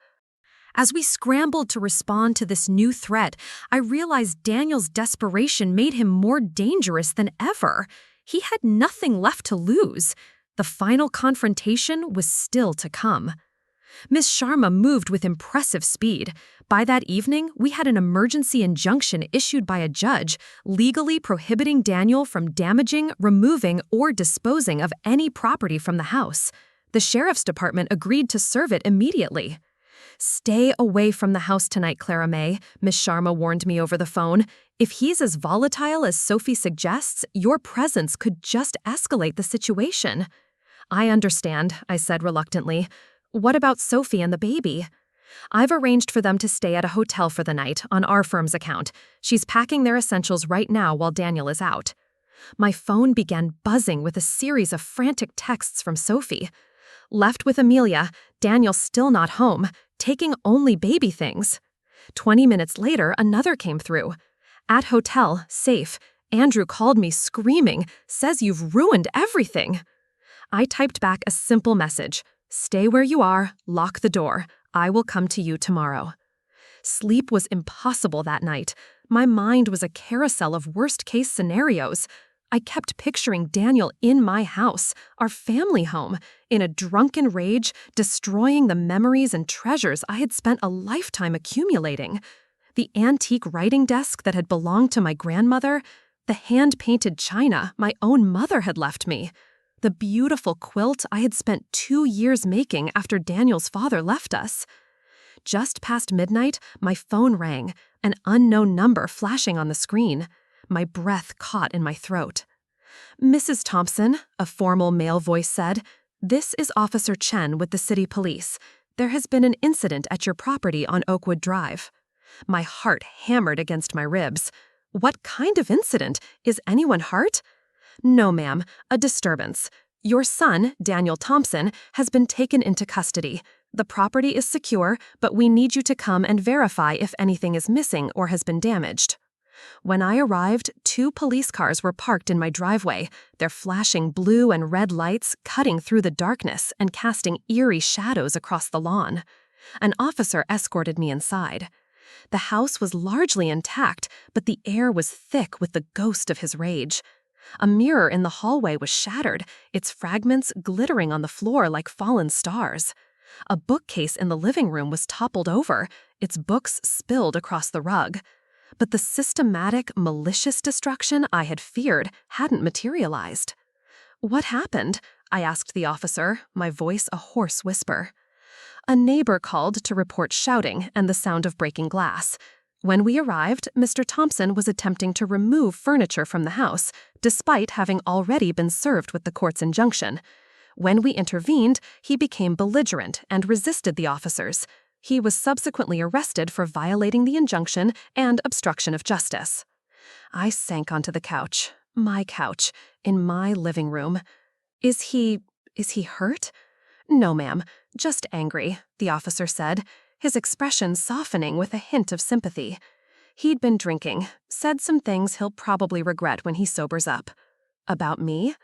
S1: As we scrambled to respond to this new threat, I realized Daniel's desperation made him more dangerous than ever. He had nothing left to lose. The final confrontation was still to come. Miss Sharma moved with impressive speed. By that evening, we had an emergency injunction issued by a judge, legally prohibiting Daniel from damaging, removing, or disposing of any property from the house. The sheriff's department agreed to serve it immediately. Stay away from the house tonight, Clara May, Miss Sharma warned me over the phone. If he's as volatile as Sophie suggests, your presence could just escalate the situation. I understand, I said reluctantly. What about Sophie and the baby? I've arranged for them to stay at a hotel for the night on our firm's account. She's packing their essentials right now while Daniel is out. My phone began buzzing with a series of frantic texts from Sophie. Left with Amelia, Daniel still not home, taking only baby things. 20 minutes later, another came through. At hotel, safe. Andrew called me screaming, says you've ruined everything. I typed back a simple message. Stay where you are, lock the door. I will come to you tomorrow. Sleep was impossible that night. My mind was a carousel of worst-case scenarios. I kept picturing Daniel in my house, our family home, in a drunken rage, destroying the memories and treasures I had spent a lifetime accumulating. The antique writing desk that had belonged to my grandmother, The hand-painted china my own mother had left me. The beautiful quilt I had spent 2 years making after Daniel's father left us. Just past midnight, my phone rang, an unknown number flashing on the screen. My breath caught in my throat. "Mrs. Thompson," a formal male voice said, "this is Officer Chen with the city police. There has been an incident at your property on Oakwood Drive." My heart hammered against my ribs. What kind of incident? Is anyone hurt? "No, ma'am, a disturbance. Your son, Daniel Thompson, has been taken into custody. The property is secure, but we need you to come and verify if anything is missing or has been damaged." When I arrived, 2 police cars were parked in my driveway, their flashing blue and red lights cutting through the darkness and casting eerie shadows across the lawn. An officer escorted me inside. The house was largely intact, but the air was thick with the ghost of his rage. A mirror in the hallway was shattered, its fragments glittering on the floor like fallen stars. A bookcase in the living room was toppled over, its books spilled across the rug. But the systematic, malicious destruction I had feared hadn't materialized. "What happened?" I asked the officer, my voice a hoarse whisper. A neighbor called to report shouting and the sound of breaking glass. When we arrived, Mr. Thompson was attempting to remove furniture from the house, despite having already been served with the court's injunction. When we intervened, he became belligerent and resisted the officers. He was subsequently arrested for violating the injunction and obstruction of justice. I sank onto the couch, my couch, in my living room. Is he hurt?" "No, ma'am, just angry," the officer said, his expression softening with a hint of sympathy. "He'd been drinking, said some things he'll probably regret when he sobers up." "About me?"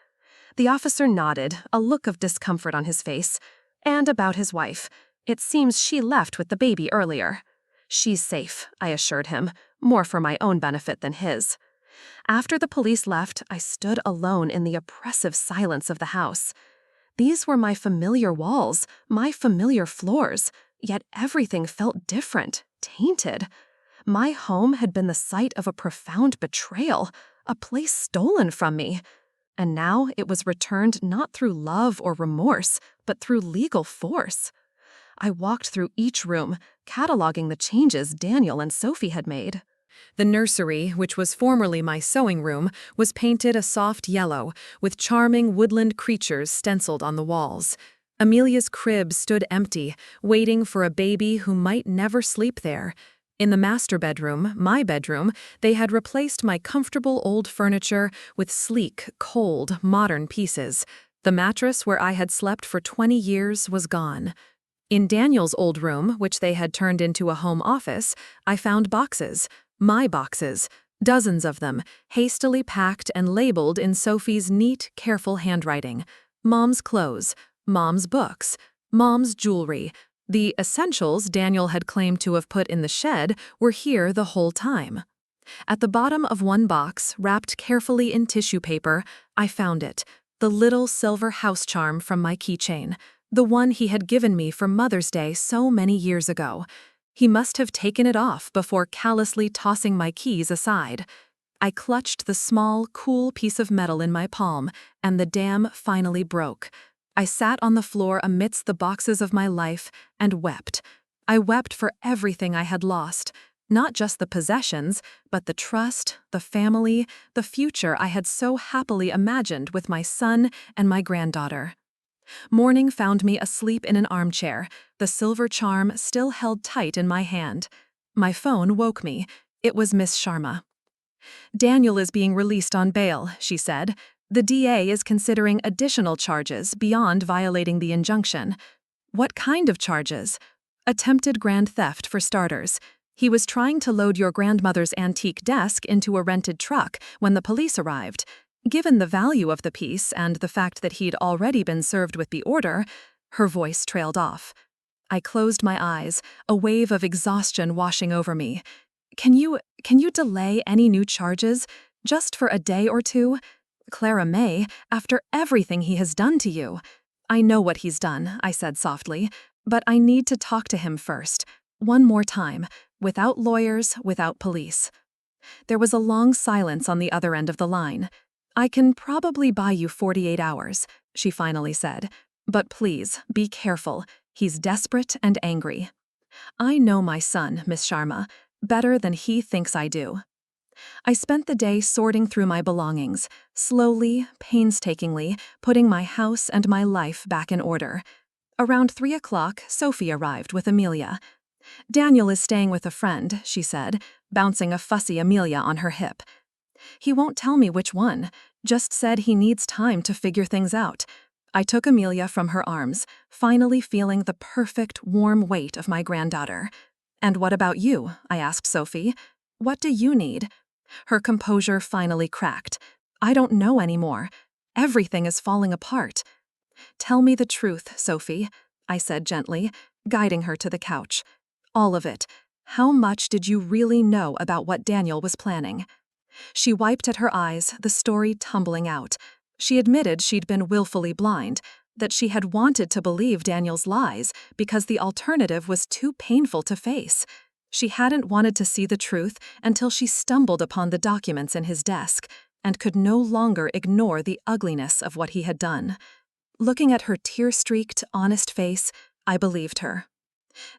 S1: The officer nodded, a look of discomfort on his face. "And about his wife. It seems she left with the baby earlier." "She's safe," I assured him, more for my own benefit than his. After the police left, I stood alone in the oppressive silence of the house. These were my familiar walls, my familiar floors, yet everything felt different, tainted. My home had been the site of a profound betrayal, a place stolen from me. And now it was returned not through love or remorse, but through legal force. I walked through each room, cataloging the changes Daniel and Sophie had made. The nursery, which was formerly my sewing room, was painted a soft yellow, with charming woodland creatures stenciled on the walls. Amelia's crib stood empty, waiting for a baby who might never sleep there. In the master bedroom, my bedroom, they had replaced my comfortable old furniture with sleek, cold, modern pieces. The mattress where I had slept for 20 years was gone. In Daniel's old room, which they had turned into a home office, I found boxes. My boxes, dozens of them, hastily packed and labeled in Sophie's neat, careful handwriting. Mom's clothes, Mom's books, Mom's jewelry. The essentials Daniel had claimed to have put in the shed were here the whole time. At the bottom of one box, wrapped carefully in tissue paper, I found it, the little silver house charm from my keychain, the one he had given me for Mother's Day so many years ago. He must have taken it off before callously tossing my keys aside. I clutched the small, cool piece of metal in my palm, and the dam finally broke. I sat on the floor amidst the boxes of my life and wept. I wept for everything I had lost, not just the possessions, but the trust, the family, the future I had so happily imagined with my son and my granddaughter. Morning found me asleep in an armchair, the silver charm still held tight in my hand. My phone woke me. It was Miss Sharma. "Daniel is being released on bail," she said. "The DA is considering additional charges beyond violating the injunction." "What kind of charges?" "Attempted grand theft, for starters. He was trying to load your grandmother's antique desk into a rented truck when the police arrived. Given the value of the piece and the fact that he'd already been served with the order," her voice trailed off. I closed my eyes, a wave of exhaustion washing over me. Can you delay any new charges? Just for a day or two? Clara May, after everything he has done to you." "I know what he's done," I said softly, "but I need to talk to him first. One more time, without lawyers, without police." There was a long silence on the other end of the line. "I can probably buy you 48 hours, she finally said. "But please, be careful. He's desperate and angry." "I know my son, Miss Sharma, better than he thinks I do." I spent the day sorting through my belongings, slowly, painstakingly, putting my house and my life back in order. Around 3 o'clock, Sophie arrived with Amelia. "Daniel is staying with a friend," she said, bouncing a fussy Amelia on her hip. "He won't tell me which one, just said he needs time to figure things out." I took Amelia from her arms, finally feeling the perfect, warm weight of my granddaughter. "And what about you?" I asked Sophie. "What do you need?" Her composure finally cracked. "I don't know anymore. Everything is falling apart." "Tell me the truth, Sophie," I said gently, guiding her to the couch. "All of it. How much did you really know about what Daniel was planning?" She wiped at her eyes, the story tumbling out. She admitted she'd been willfully blind, that she had wanted to believe Daniel's lies because the alternative was too painful to face. She hadn't wanted to see the truth until she stumbled upon the documents in his desk and could no longer ignore the ugliness of what he had done. Looking at her tear-streaked, honest face, I believed her.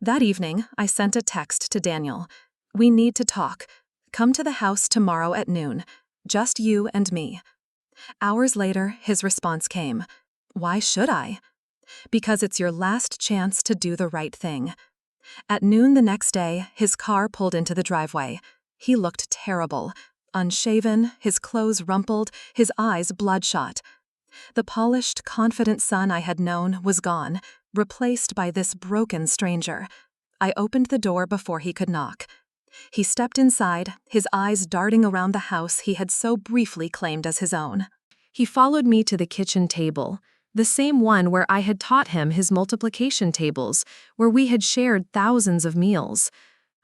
S1: That evening, I sent a text to Daniel. "We need to talk. Come to the house tomorrow at noon. Just you and me." Hours later, his response came. "Why should I?" "Because it's your last chance to do the right thing." At noon the next day, his car pulled into the driveway. He looked terrible. Unshaven, his clothes rumpled, his eyes bloodshot. The polished, confident son I had known was gone, replaced by this broken stranger. I opened the door before he could knock. He stepped inside, his eyes darting around the house he had so briefly claimed as his own. He followed me to the kitchen table, the same one where I had taught him his multiplication tables, where we had shared thousands of meals.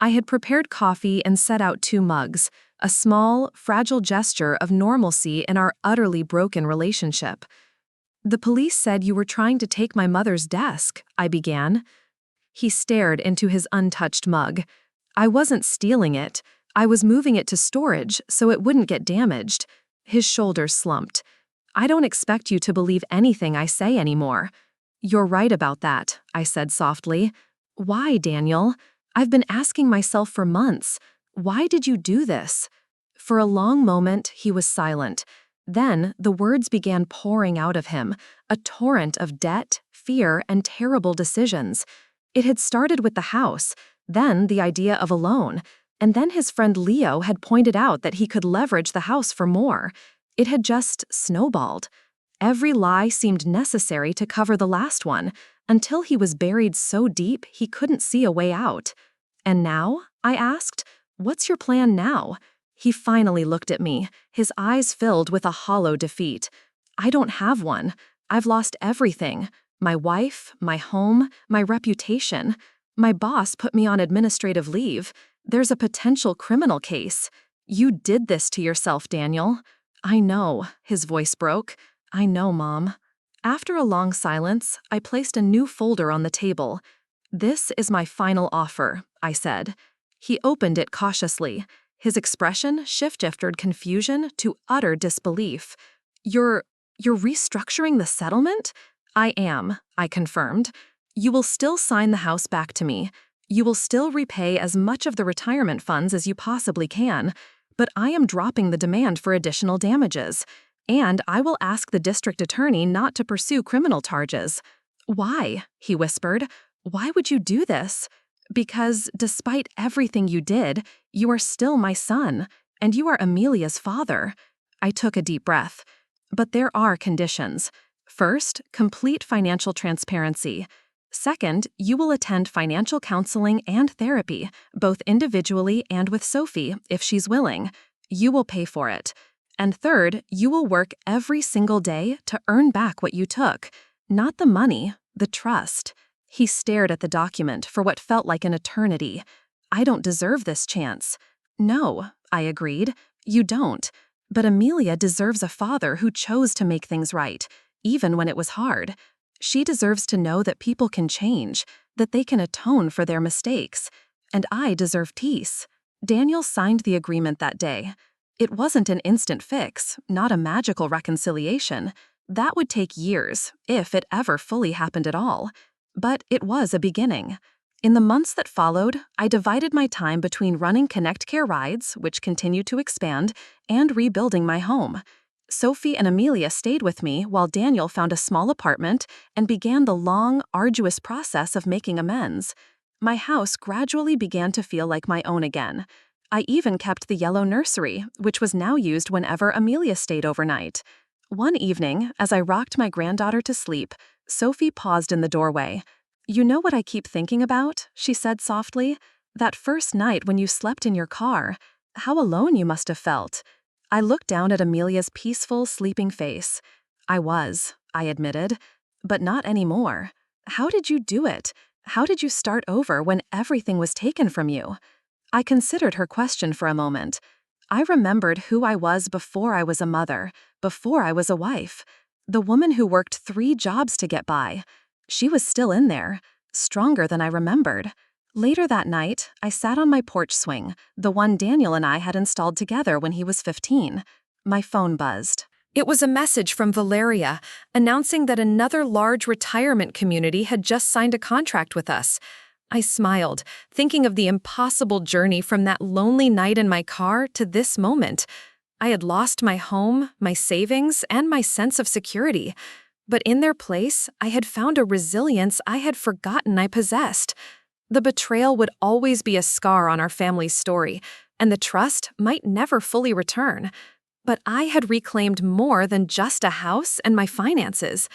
S1: I had prepared coffee and set out 2 mugs, a small, fragile gesture of normalcy in our utterly broken relationship. "The police said you were trying to take my mother's desk," I began. He stared into his untouched mug. "I wasn't stealing it. I was moving it to storage so it wouldn't get damaged." His shoulders slumped. "I don't expect you to believe anything I say anymore." "You're right about that," I said softly. "Why, Daniel? I've been asking myself for months. Why did you do this?" For a long moment, he was silent. Then the words began pouring out of him, a torrent of debt, fear, and terrible decisions. It had started with the house, then the idea of a loan, and then his friend Leo had pointed out that he could leverage the house for more. It had just snowballed. Every lie seemed necessary to cover the last one, until he was buried so deep he couldn't see a way out. "And now?" I asked. "What's your plan now?" He finally looked at me, his eyes filled with a hollow defeat. "I don't have one. I've lost everything. My wife, my home, my reputation. My boss put me on administrative leave. There's a potential criminal case. You did this to yourself, Daniel." "I know," his voice broke. "I know, Mom." After a long silence, I placed a new folder on the table. "This is my final offer," I said. He opened it cautiously. His expression shifted confusion to utter disbelief. You're restructuring the settlement?" "I am," I confirmed. "You will still sign the house back to me. You will still repay as much of the retirement funds as you possibly can, but I am dropping the demand for additional damages. And I will ask the district attorney not to pursue criminal charges." "Why?" he whispered. "Why would you do this?" "Because despite everything you did, you are still my son, and you are Amelia's father." I took a deep breath. "But there are conditions. First, complete financial transparency. Second, you will attend financial counseling and therapy, both individually and with Sophie, if she's willing. You will pay for it. And third, you will work every single day to earn back what you took. Not the money, the trust." He stared at the document for what felt like an eternity. "I don't deserve this chance." "No," I agreed. "You don't. But Amelia deserves a father who chose to make things right, even when it was hard. She deserves to know that people can change, that they can atone for their mistakes. And I deserve peace." Daniel signed the agreement that day. It wasn't an instant fix, not a magical reconciliation. That would take years, if it ever fully happened at all. But it was a beginning. In the months that followed, I divided my time between running Connect Care rides, which continued to expand, and rebuilding my home. Sophie and Amelia stayed with me while Daniel found a small apartment and began the long, arduous process of making amends. My house gradually began to feel like my own again. I even kept the yellow nursery, which was now used whenever Amelia stayed overnight. One evening, as I rocked my granddaughter to sleep, Sophie paused in the doorway. "You know what I keep thinking about?" she said softly. "That first night when you slept in your car. How alone you must have felt." I looked down at Amelia's peaceful, sleeping face. I admitted. But not anymore. How did you do it? How did you start over when everything was taken from you? I considered her question for a moment. I remembered who I was before I was a mother, before I was a wife. The woman who worked 3 jobs to get by. She was still in there, stronger than I remembered. Later that night, I sat on my porch swing, the one Daniel and I had installed together when he was 15. My phone buzzed. It was a message from Valeria, announcing that another large retirement community had just signed a contract with us. I smiled, thinking of the impossible journey from that lonely night in my car to this moment. I had lost my home, my savings, and my sense of security. But in their place, I had found a resilience I had forgotten I possessed. The betrayal would always be a scar on our family's story, and the trust might never fully return. But I had reclaimed more than just a house and my finances.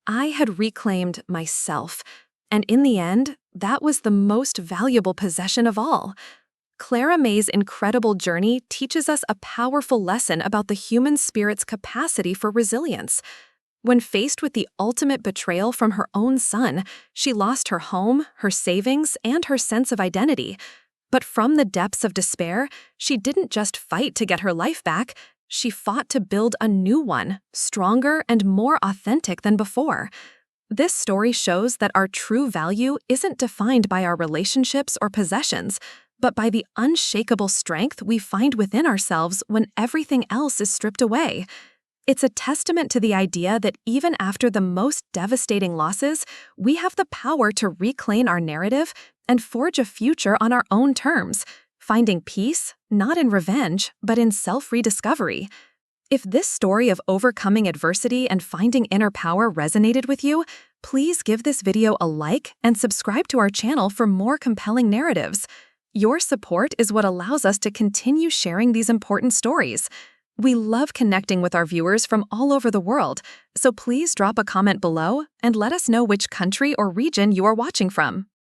S1: I had reclaimed myself, and in the end, that was the most valuable possession of all. Clara May's incredible journey teaches us a powerful lesson about the human spirit's capacity for resilience. When faced with the ultimate betrayal from her own son, she lost her home, her savings, and her sense of identity. But from the depths of despair, she didn't just fight to get her life back, she fought to build a new one, stronger and more authentic than before. This story shows that our true value isn't defined by our relationships or possessions, but by the unshakable strength we find within ourselves when everything else is stripped away. It's a testament to the idea that even after the most devastating losses, we have the power to reclaim our narrative and forge a future on our own terms, finding peace, not in revenge, but in self-rediscovery. If this story of overcoming adversity and finding inner power resonated with you, please give this video a like and subscribe to our channel for more compelling narratives. Your support is what allows us to continue sharing these important stories. We love connecting with our viewers from all over the world, so please drop a comment below and let us know which country or region you are watching from.